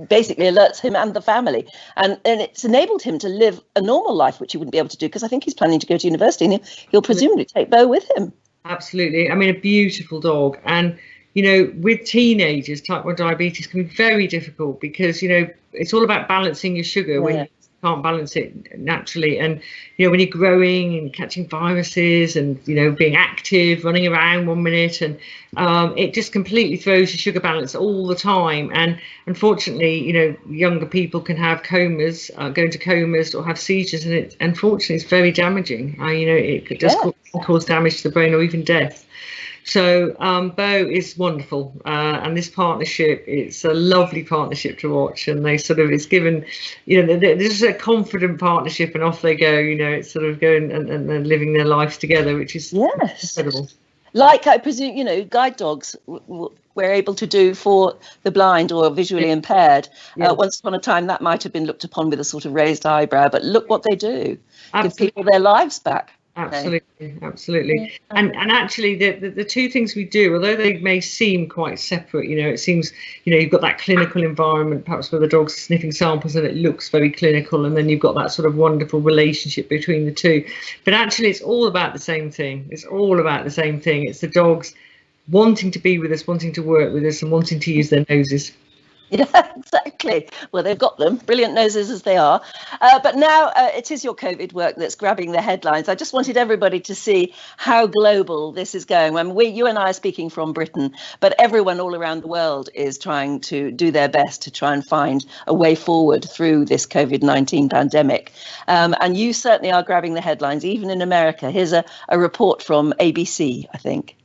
basically alerts him and the family, and it's enabled him to live a normal life, which he wouldn't be able to do, because I think he's planning to go to university, and he'll presumably take Bo with him. Absolutely. I mean, a beautiful dog. And with teenagers, type 1 diabetes can be very difficult, because it's all about balancing your sugar when you can't balance it naturally. And when you're growing and catching viruses and being active, running around 1 minute, and it just completely throws your sugar balance all the time. And unfortunately, younger people can have comas, go into comas, or have seizures, and unfortunately it's very damaging. It could just cause damage to the brain, or even death. So Bo is wonderful, and this partnership, it's a lovely partnership to watch, and it's given, there's a confident partnership, and off they go. It's sort of going and living their lives together, which is incredible. Like, I presume, guide dogs we're able to do for the blind or visually impaired. Once upon a time, that might have been looked upon with a sort of raised eyebrow, but look what they do. Give people their lives back. Absolutely. And actually the two things we do, although they may seem quite separate, it seems, you've got that clinical environment, perhaps where the dog's sniffing samples and it looks very clinical, and then you've got that sort of wonderful relationship between the two. But actually it's all about the same thing. It's the dogs wanting to be with us, wanting to work with us, and wanting to use their noses. Yeah, exactly. Well, they've got them, brilliant noses as they are. But now it is your COVID work that's grabbing the headlines. I just wanted everybody to see how global this is going. I mean, you and I are speaking from Britain, but everyone all around the world is trying to do their best to try and find a way forward through this COVID-19 pandemic. And you certainly are grabbing the headlines, even in America. Here's a report from ABC, I think.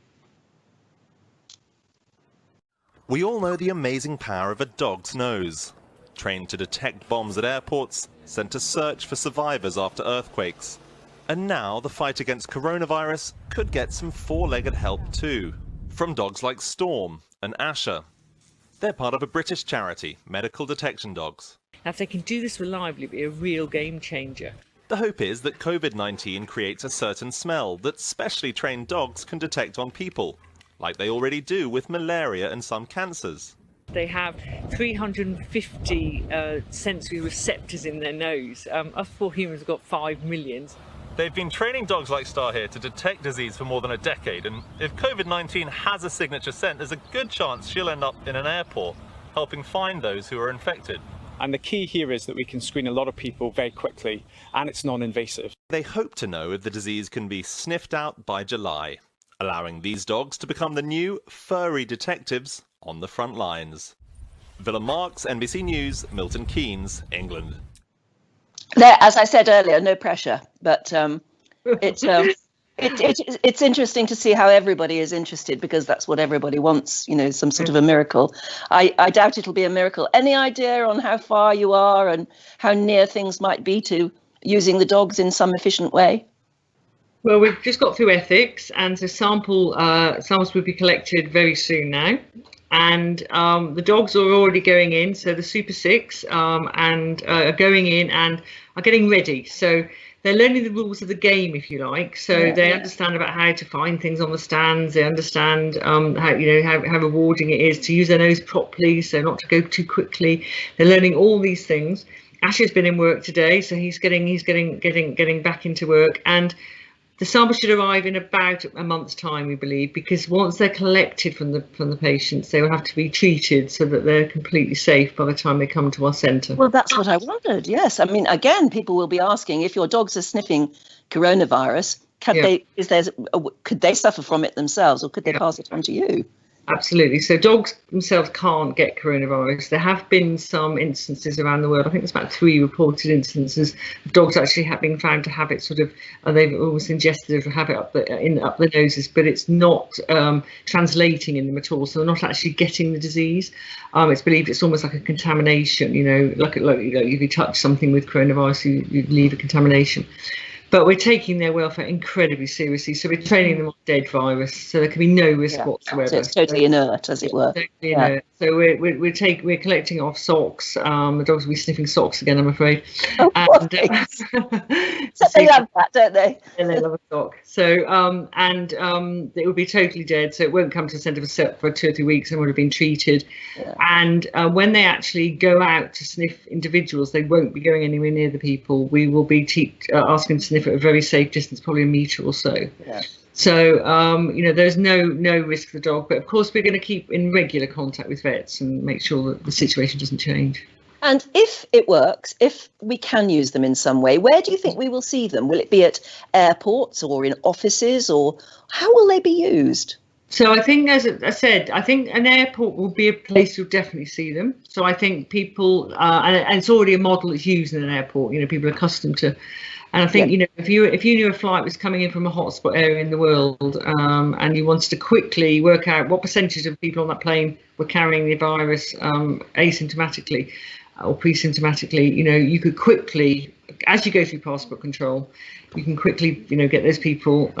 We all know the amazing power of a dog's nose. Trained to detect bombs at airports, sent to search for survivors after earthquakes. And now the fight against coronavirus could get some four-legged help too, from dogs like Storm and Asher. They're part of a British charity, Medical Detection Dogs. Now, if they can do this reliably, it'll be a real game changer. The hope is that COVID-19 creates a certain smell that specially trained dogs can detect on people, like they already do with malaria and some cancers. They have 350 sensory receptors in their nose. Us poor humans have got 5 million. They've been training dogs like Star here to detect disease for more than a decade, and if COVID-19 has a signature scent, there's a good chance she'll end up in an airport, helping find those who are infected. And the key here is that we can screen a lot of people very quickly, and it's non-invasive. They hope to know if the disease can be sniffed out by July, allowing these dogs to become the new furry detectives on the front lines. Willem Marks, NBC News, Milton Keynes, England. There, as I said earlier, no pressure, but it's It's interesting to see how everybody is interested, because that's what everybody wants, you know, some sort of a miracle. I doubt it'll be a miracle. Any idea on how far you are and how near things might be to using the dogs in some efficient way? Well, we've just got through ethics, and so samples will be collected very soon now. And the dogs are already going in, so the Super 6 and are going in and are getting ready. So they're learning the rules of the game, if you like. So they understand about how to find things on the stands. They understand how, you know, how rewarding it is to use their nose properly, so not to go too quickly. They're learning all these things. Ash has been in work today, so he's getting back into work, and the sample should arrive in about a month's time, we believe, because once they're collected from the patients, they will have to be treated so that they're completely safe by the time they come to our centre. Well, that's what I wondered. Yes, I mean, again, people will be asking, if your dogs are sniffing coronavirus, could they suffer from it themselves, or could they pass it on to you? Absolutely. So dogs themselves can't get coronavirus. There have been some instances around the world. I think there's about 3 reported instances of dogs actually have been found to have it sort of, they've almost ingested it or have it up the noses, but it's not translating in them at all. So they're not actually getting the disease. It's believed it's almost like a contamination, you know, like you know, if you touch something with coronavirus, you leave a contamination. But we're taking their welfare incredibly seriously. So we're training them on dead virus, so there can be no risk whatsoever. So it's totally inert, as it were. Totally inert. So we're collecting off socks. The dogs will be sniffing socks again, I'm afraid. Oh, and, so they love that, don't they? And they love a sock. So it will be totally dead. So it won't come to the centre for 2 or 3 weeks and would have been treated. Yeah. And when they actually go out to sniff individuals, they won't be going anywhere near the people. We will be asking to sniff at a very safe distance, probably a metre or so. Yeah. So, you know, there's no risk for the dog, but of course we're going to keep in regular contact with vets and make sure that the situation doesn't change. And if it works, if we can use them in some way, where do you think we will see them? Will it be at airports or in offices, or how will they be used? So I think, as I said, I think an airport will be a place you'll definitely see them. So I think people, and it's already a model that's used in an airport, you know, people are accustomed to. And I think, you know, if you knew a flight was coming in from a hotspot area in the world, and you wanted to quickly work out what percentage of people on that plane were carrying the virus asymptomatically or pre-symptomatically, you know, you could quickly, as you go through passport control, you can quickly, you know, get those people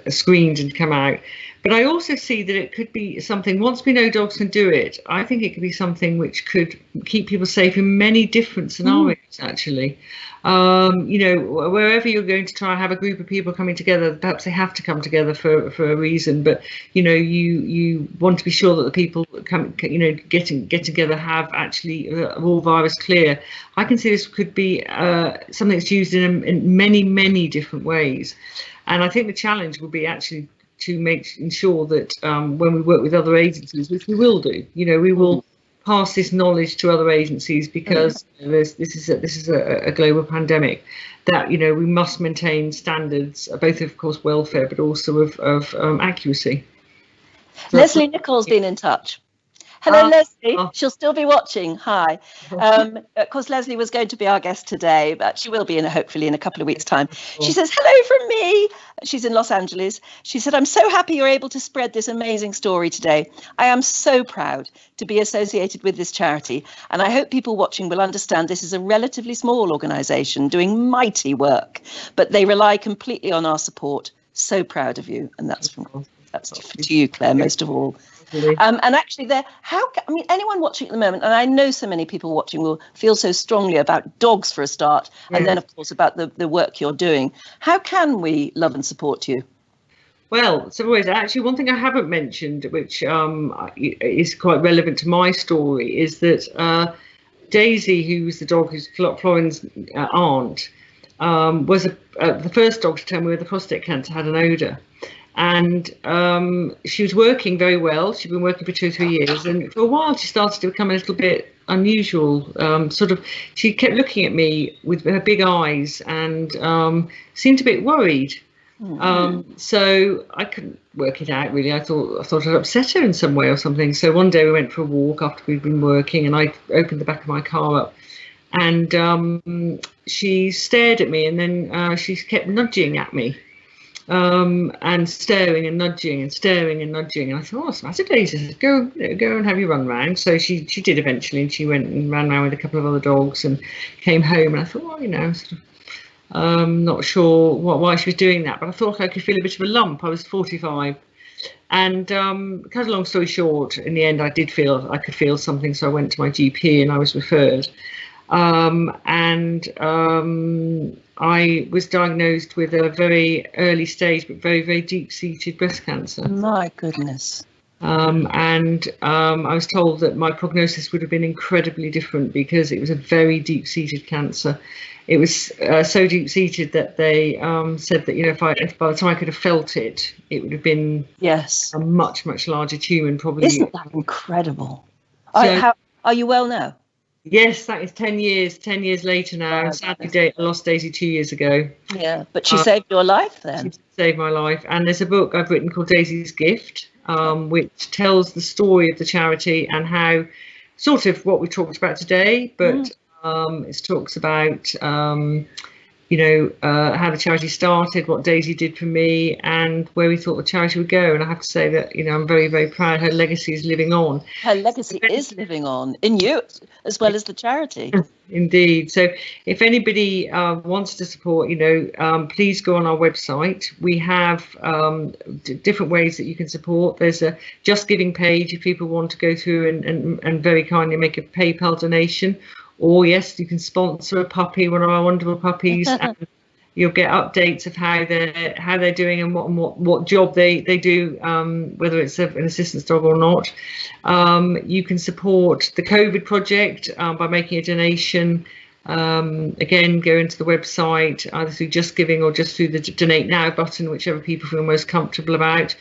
screened and come out. But I also see that it could be something, once we know dogs can do it, I think it could be something which could keep people safe in many different scenarios, actually. You know, wherever you're going to try and have a group of people coming together, perhaps they have to come together for a reason, but, you know, you want to be sure that the people get together have actually all virus clear. I can see this could be something that's used in many different ways. And I think the challenge will be actually to ensure that when we work with other agencies, which we will do, you know, we will pass this knowledge to other agencies, because this is a global pandemic, that, you know, we must maintain standards, both of course welfare, but also of accuracy. So Leslie Nicholl's been in touch. Hello, Leslie. She'll still be watching. Hi. Of course, Leslie was going to be our guest today, but she will be hopefully in a couple of weeks' time. She says, hello from me. She's in Los Angeles. She said, I'm so happy you're able to spread this amazing story today. I am so proud to be associated with this charity, and I hope people watching will understand this is a relatively small organisation doing mighty work, but they rely completely on our support. So proud of you. And that's to you, Claire, most of all. And actually, anyone watching at the moment, and I know so many people watching will feel so strongly about dogs for a start, and then, of course, about the work you're doing. How can we love and support you? Well, so actually, one thing I haven't mentioned, which is quite relevant to my story, is that Daisy, who was the dog who's Florin's aunt, was the first dog to tell me with the prostate cancer had an odour. And she was working very well. She'd been working for 2 or 3 years, and for a while she started to become a little bit unusual. She kept looking at me with her big eyes and seemed a bit worried. So I couldn't work it out really. I thought I'd upset her in some way or something. So one day we went for a walk after we'd been working, and I opened the back of my car up, and she stared at me, and then she kept nudging at me. and staring and nudging and staring and nudging. And I thought, oh, it's matter, Daisy, go and have your run round. So she did eventually, and she went and ran around with a couple of other dogs and came home. And I thought, well, you know, sort of, not sure why she was doing that, but I thought I could feel a bit of a lump. I was 45. And cut a long story short, in the end, I could feel something, so I went to my GP and I was referred. I was diagnosed with a very early stage, but very, very deep-seated breast cancer. My goodness. I was told that my prognosis would have been incredibly different because it was a very deep-seated cancer. It was so deep-seated that they said that, you know, if by the time I could have felt it, it would have been a much, much larger tumour. And probably. Isn't that incredible? So, are you well now? Yes, that is 10 years later now. Sadly, I lost Daisy 2 years ago. Yeah, but she saved your life then. She saved my life. And there's a book I've written called Daisy's Gift, which tells the story of the charity and how, sort of what we talked about today, but it talks about, you know, how the charity started, what Daisy did for me, and where we thought the charity would go. And I have to say that, you know, I'm very, very proud her legacy is living on. Her legacy is living on in you as well as the charity. Indeed. So if anybody wants to support, you know, please go on our website. We have different ways that you can support. There's a Just Giving page if people want to go through and very kindly make a PayPal donation. Or yes, you can sponsor a puppy, one of our wonderful puppies, and you'll get updates of how they're doing and what job they do, whether it's an assistance dog or not. You can support the COVID project by making a donation. Again, go into the website either through Just Giving or just through the Donate Now button, whichever people feel most comfortable about.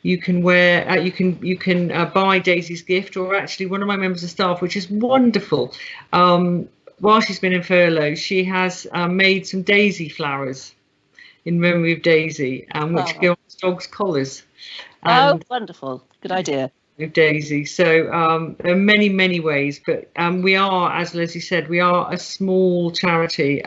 You can buy Daisy's Gift, or actually one of my members of staff, which is wonderful. While she's been in furlough, she has made some daisy flowers in memory of Daisy, which go on dogs' collars. Oh, wonderful! Good idea. Of Daisy. So there are many, many ways, but we are, as Leslie said, we are a small charity.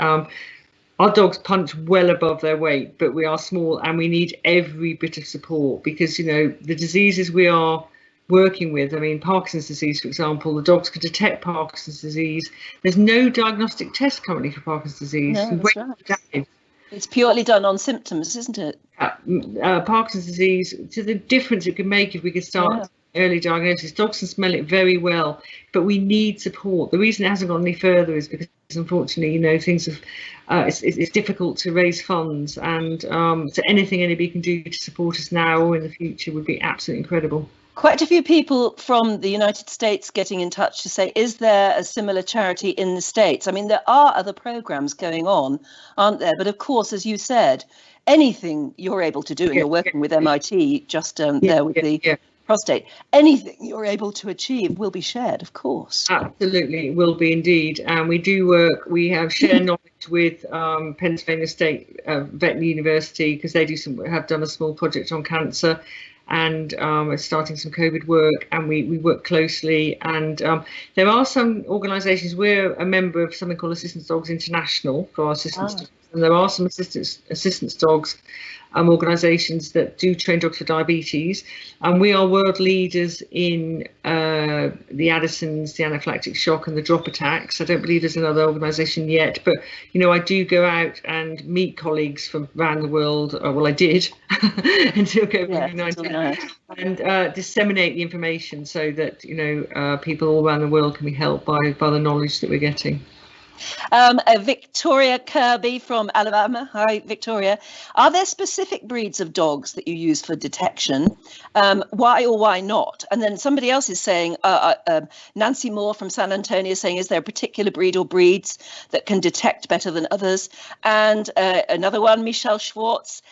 Our dogs punch well above their weight, but we are small and we need every bit of support because, you know, the diseases we are working with, I mean, Parkinson's disease, for example, the dogs can detect Parkinson's disease. There's no diagnostic test currently for Parkinson's disease. No, that's right. It's purely done on symptoms, isn't it? Parkinson's disease, to the difference it could make if we could start early diagnosis. Dogs can smell it very well, but we need support. The reason it hasn't gone any further is because, unfortunately, you know, things have it's difficult to raise funds, and so anything anybody can do to support us now or in the future would be absolutely incredible. Quite a few people from the United States getting in touch to say, is there a similar charity in the States? I mean, there are other programs going on, aren't there? But of course, as you said, anything you're able to do, and you're working with MIT just there with the prostate, anything you're able to achieve will be shared, of course. Absolutely, it will be indeed. And we do work, we have shared knowledge with Pennsylvania State Veterinary University, because they have done a small project on cancer, and are starting some COVID work, and we work closely. And there are some organisations, we're a member of something called Assistance Dogs International for our assistance dogs, and there are some assistance dogs organisations that do train dogs for diabetes, and we are world leaders in the Addison's, the anaphylactic shock, and the drop attacks. I don't believe there's another organisation yet, but you know, I do go out and meet colleagues from around the world. Well, I did until COVID-19, and disseminate the information so that, you know, people all around the world can be helped by the knowledge that we're getting. Victoria Kirby from Alabama. Hi, Victoria. Are there specific breeds of dogs that you use for detection? Why or why not? And then somebody else is saying, Nancy Moore from San Antonio is saying, is there a particular breed or breeds that can detect better than others? And another one, Michelle Schwartz,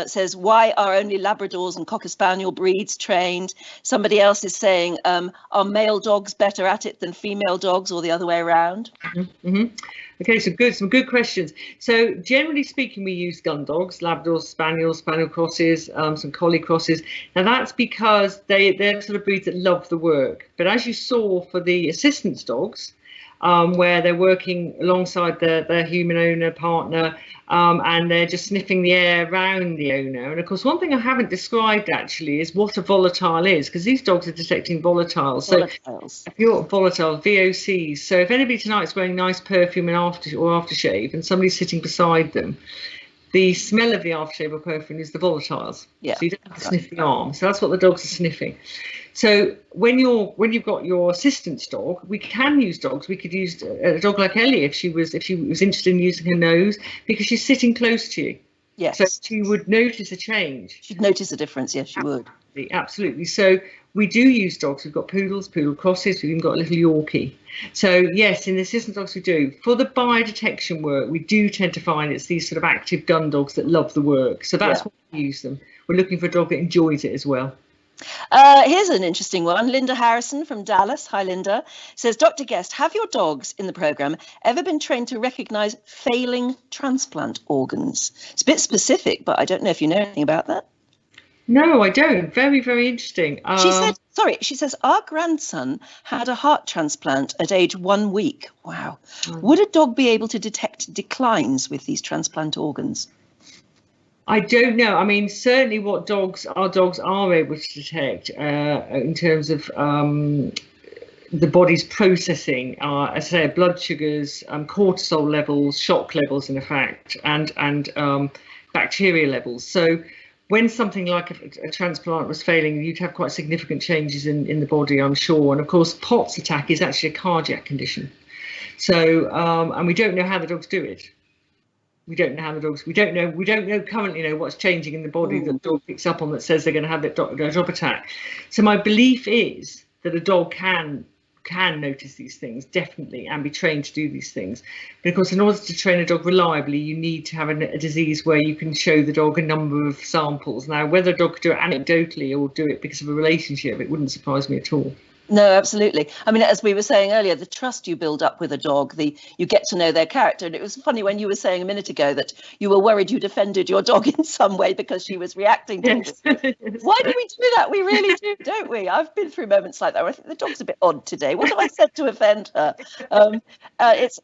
says, why are only Labradors and Cocker Spaniel breeds trained? Somebody else is saying, are male dogs better at it than female dogs, or the other way around? Okay, so some good questions. So generally speaking, we use gun dogs, Labradors, Spaniels, Spaniel crosses, some Collie crosses. Now that's because they're sort of breeds that love the work. But as you saw for the assistance dogs, where they're working alongside their human owner partner, and they're just sniffing the air around the owner. And of course, one thing I haven't described actually is what a volatile is, because these dogs are detecting volatiles. So if you're volatile, VOCs. So if anybody tonight's wearing nice perfume and aftershave, and somebody's sitting beside them, the smell of the aftershave or perfume is the volatiles. Yeah. So you don't have to sniff the arm. So that's what the dogs are sniffing. So when you've got your assistance dog, we can use dogs. We could use a dog like Ellie if she was interested in using her nose, because she's sitting close to you. Yes. So she would notice a change. She'd notice a difference. Yes, she would. Absolutely. So we do use dogs. We've got poodles, poodle crosses. We've even got a little Yorkie. So yes, in the assistance dogs we do. For the biodetection work, we do tend to find it's these sort of active gun dogs that love the work. So that's why we use them. We're looking for a dog that enjoys it as well. Here's an interesting one. Linda Harrison from Dallas, hi Linda, says, Dr. Guest, have your dogs in the programme ever been trained to recognise failing transplant organs? It's a bit specific, but I don't know if you know anything about that. No, I don't. Very, very interesting. She says, our grandson had a heart transplant at age 1 week. Wow. Would a dog be able to detect declines with these transplant organs? I don't know. I mean, certainly what our dogs are able to detect in terms of the body's processing, as I say, blood sugars, cortisol levels, shock levels, in effect, and bacteria levels. So when something like a transplant was failing, you'd have quite significant changes in the body, I'm sure. And of course, POTS attack is actually a cardiac condition. So, and we don't know how the dogs do it. We don't know how the dogs. We don't know currently what's changing in the body that the dog picks up on that says they're going to have that drop attack. So my belief is that a dog can notice these things definitely and be trained to do these things. But of course, in order to train a dog reliably, you need to have a disease where you can show the dog a number of samples. Now, whether a dog could do it anecdotally or do it because of a relationship, it wouldn't surprise me at all. No, absolutely. I mean, as we were saying earlier, the trust you build up with a dog, you get to know their character. And it was funny when you were saying a minute ago that you were worried you'd offended your dog in some way because she was reacting to it. Why do we do that? We really do, don't we? I've been through moments like that where I think the dog's a bit odd today. What have I said to offend her? It's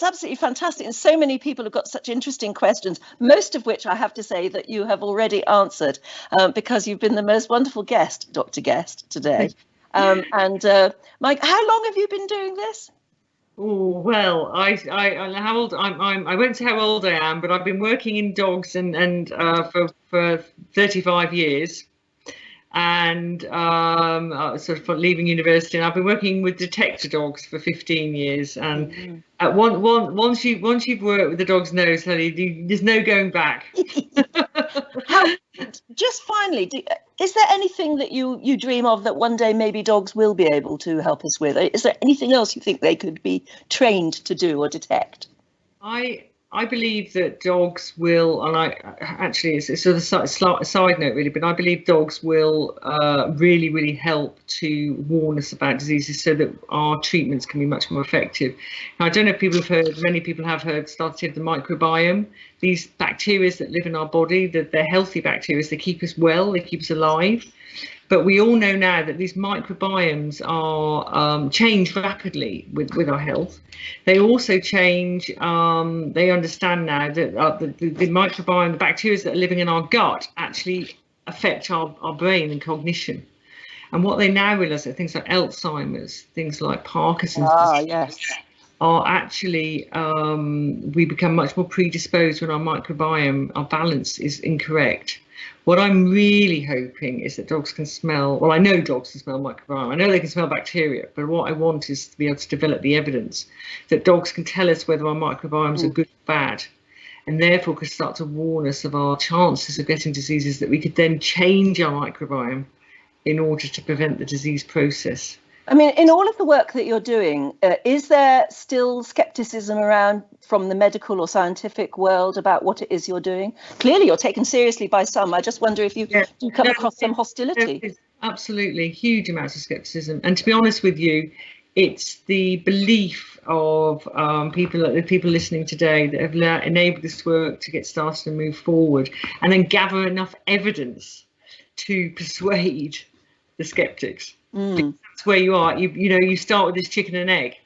absolutely fantastic. And so many people have got such interesting questions, most of which I have to say that you have already answered because you've been the most wonderful guest, Dr. Guest, today. Mike, how long have you been doing this? Oh well, I won't say how old I am, but I've been working in dogs and for 35 years, and sort of leaving university, and I've been working with detector dogs for 15 years. And once you've worked with the dog's nose, honey, there's no going back. Just finally, is there anything that you dream of that one day maybe dogs will be able to help us with? Is there anything else you think they could be trained to do or detect? I believe that dogs will, and it's sort of a side note really, but I believe dogs will really, really help to warn us about diseases so that our treatments can be much more effective. Now, I don't know if many people have started the microbiome, these bacteria that live in our body, that they're healthy bacteria, they keep us well, they keep us alive. But we all know now that these microbiomes are change rapidly with our health. They also change. They understand now that the microbiome, the bacteria that are living in our gut, actually affect our brain and cognition. And what they now realise that things like Alzheimer's, things like Parkinson's are actually we become much more predisposed when our microbiome, our balance is incorrect. What I'm really hoping is that dogs can smell, well, I know dogs can smell microbiome. I know they can smell bacteria, but what I want is to be able to develop the evidence that dogs can tell us whether our microbiomes are good or bad, and therefore could start to warn us of our chances of getting diseases, that we could then change our microbiome in order to prevent the disease process. I mean, in all of the work that you're doing, is there still skepticism around from the medical or scientific world about what it is you're doing? Clearly, you're taken seriously by some. I just wonder if you do come across some hostility. Absolutely, huge amounts of skepticism. And to be honest with you, it's the belief of people listening today that have enabled this work to get started and move forward, and then gather enough evidence to persuade the skeptics. That's where you are. You start with this chicken and egg,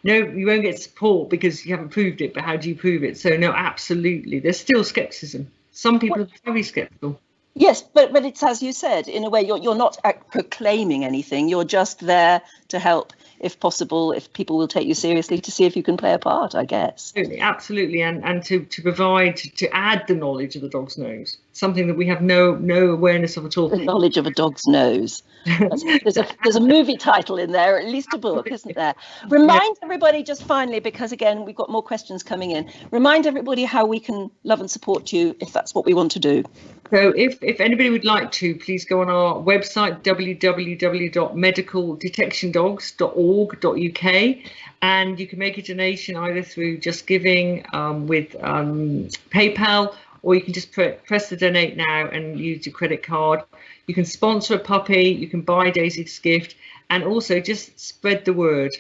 no, you won't get support because you haven't proved it, but how do you prove it? So no, absolutely, there's still skepticism. Some people are very skeptical. Yes, but it's as you said, in a way, you're not proclaiming anything. You're just there to help, if possible, if people will take you seriously, to see if you can play a part, I guess. Absolutely, and to provide, to add the knowledge of the dog's nose, something that we have no awareness of at all. The knowledge of a dog's nose. There's a movie title in there, or at least a book, isn't there? Remind everybody, just finally, because again, we've got more questions coming in. Remind everybody how we can love and support you if that's what we want to do. So if anybody would like to, please go on our website, www.medicaldetectiondogs.org.uk, and you can make a donation either through Just Giving with PayPal, or you can just press the donate now and use your credit card. You can sponsor a puppy, you can buy Daisy's gift, and also just spread the word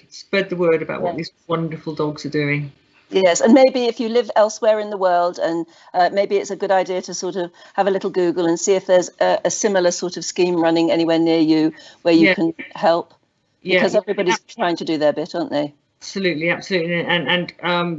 about what these wonderful dogs are doing. Yes, and maybe if you live elsewhere in the world, and maybe it's a good idea to sort of have a little Google and see if there's a similar sort of scheme running anywhere near you where you can help, because everybody's trying to do their bit, aren't they? Absolutely, and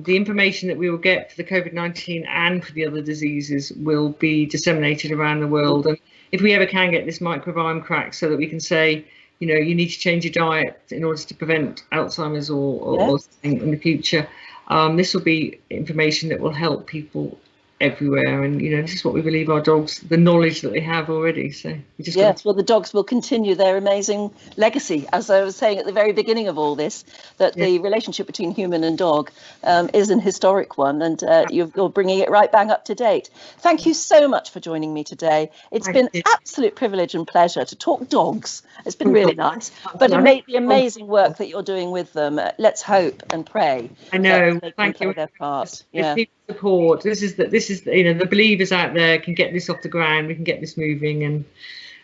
the information that we will get for the COVID-19 and for the other diseases will be disseminated around the world. And if we ever can get this microbiome cracked, so that we can say, you know, you need to change your diet in order to prevent Alzheimer's or something in the future. This will be information that will help people everywhere, and you know, this is what we believe our dogs, the knowledge that they have already. So we just well, the dogs will continue their amazing legacy, as I was saying at the very beginning of all this, that the relationship between human and dog is an historic one, and you're bringing it right bang up to date. Thank you so much for joining me today. It's been an absolute privilege and pleasure to talk dogs. It's been really nice, but the amazing work that you're doing with them. Let's hope and pray. I know. Thank you. Their part. Support. This is you know, the believers out there can get this off the ground. We can get this moving. And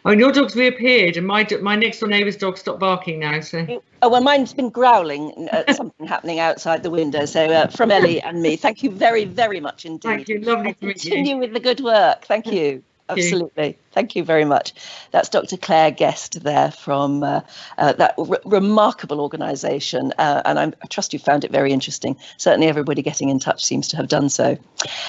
I mean, your dog's reappeared, and my next door neighbour's dog stopped barking now. So well, mine's been growling at something happening outside the window. So from Ellie and me, thank you very, very much indeed. Thank you. Lovely to meet you. Continue with the good work. Thank you. Absolutely. Thank you very much. That's Dr. Claire Guest there from that remarkable organisation. And I trust you found it very interesting. Certainly everybody getting in touch seems to have done so.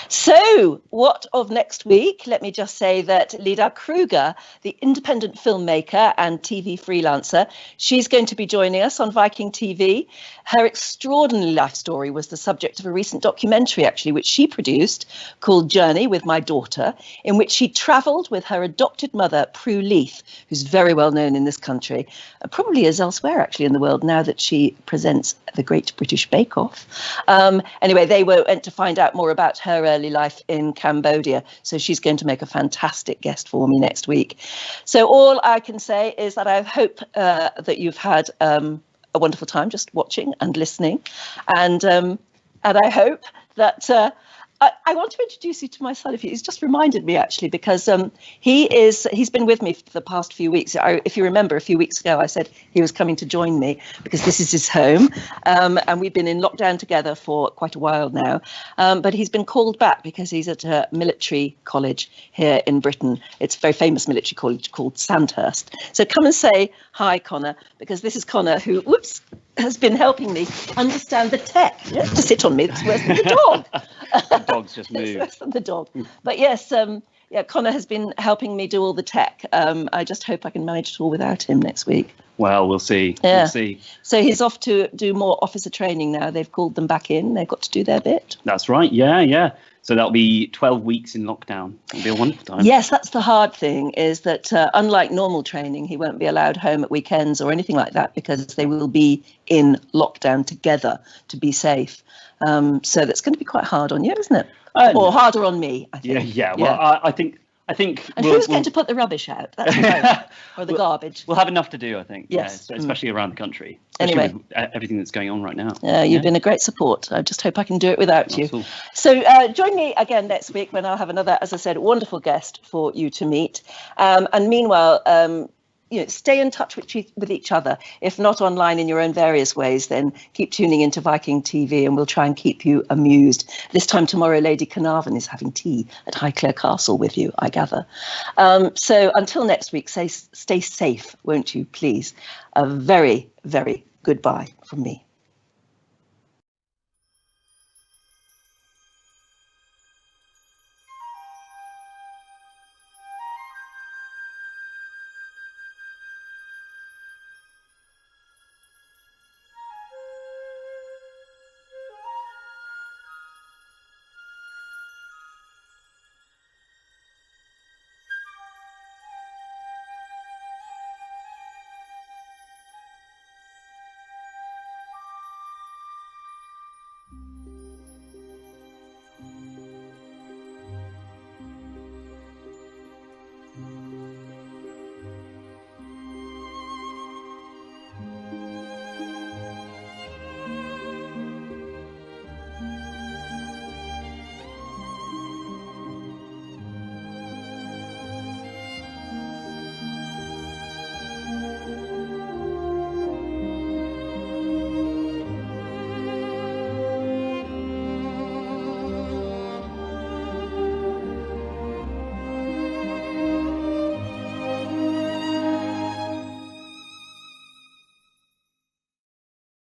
So what of next week? Let me just say that Lida Kruger, the independent filmmaker and TV freelancer, she's going to be joining us on Viking TV. Her extraordinary life story was the subject of a recent documentary, actually, which she produced called Journey with My Daughter, in which she travelled with her adopted mother, Prue Leith, who's very well known in this country, probably is elsewhere actually in the world now that she presents the Great British Bake Off. Anyway, they went to find out more about her early life in Cambodia. So she's going to make a fantastic guest for me next week. So all I can say is that I hope that you've had a wonderful time just watching and listening. And I hope that I want to introduce you to my son. He's just reminded me, actually, because he's been with me for the past few weeks. If you remember, a few weeks ago, I said he was coming to join me because this is his home. And we've been in lockdown together for quite a while now. But he's been called back because he's at a military college here in Britain. It's a very famous military college called Sandhurst. So come and say hi, Connor, because this is Connor who, has been helping me understand the tech. You don't have to sit on me, it's worse than the dog. The dog's just moved. It's worse than the dog. But yes, Connor has been helping me do all the tech. I just hope I can manage it all without him next week. Well, we'll see. Yeah. We'll see. So he's off to do more officer training now. They've called them back in. They've got to do their bit. That's right. Yeah. So that'll be 12 weeks in lockdown. It'll be a wonderful time. Yes, that's the hard thing, is that unlike normal training, he won't be allowed home at weekends or anything like that because they will be in lockdown together to be safe. So that's going to be quite hard on you, isn't it? Or harder on me, I think. Yeah. Well, I think. And who's going to put the rubbish out? That's right. Or the garbage? We'll have enough to do, I think. Yes. Yeah, especially around the country. Especially with everything that's going on right now. You've been a great support. I just hope I can do it without you. Cool. So join me again next week when I'll have another, as I said, wonderful guest for you to meet. And meanwhile, stay in touch with each other. If not online in your own various ways, then keep tuning into Viking TV and we'll try and keep you amused. This time tomorrow, Lady Carnarvon is having tea at Highclere Castle with you, I gather. So until next week, stay safe, won't you, please? A very, very goodbye from me.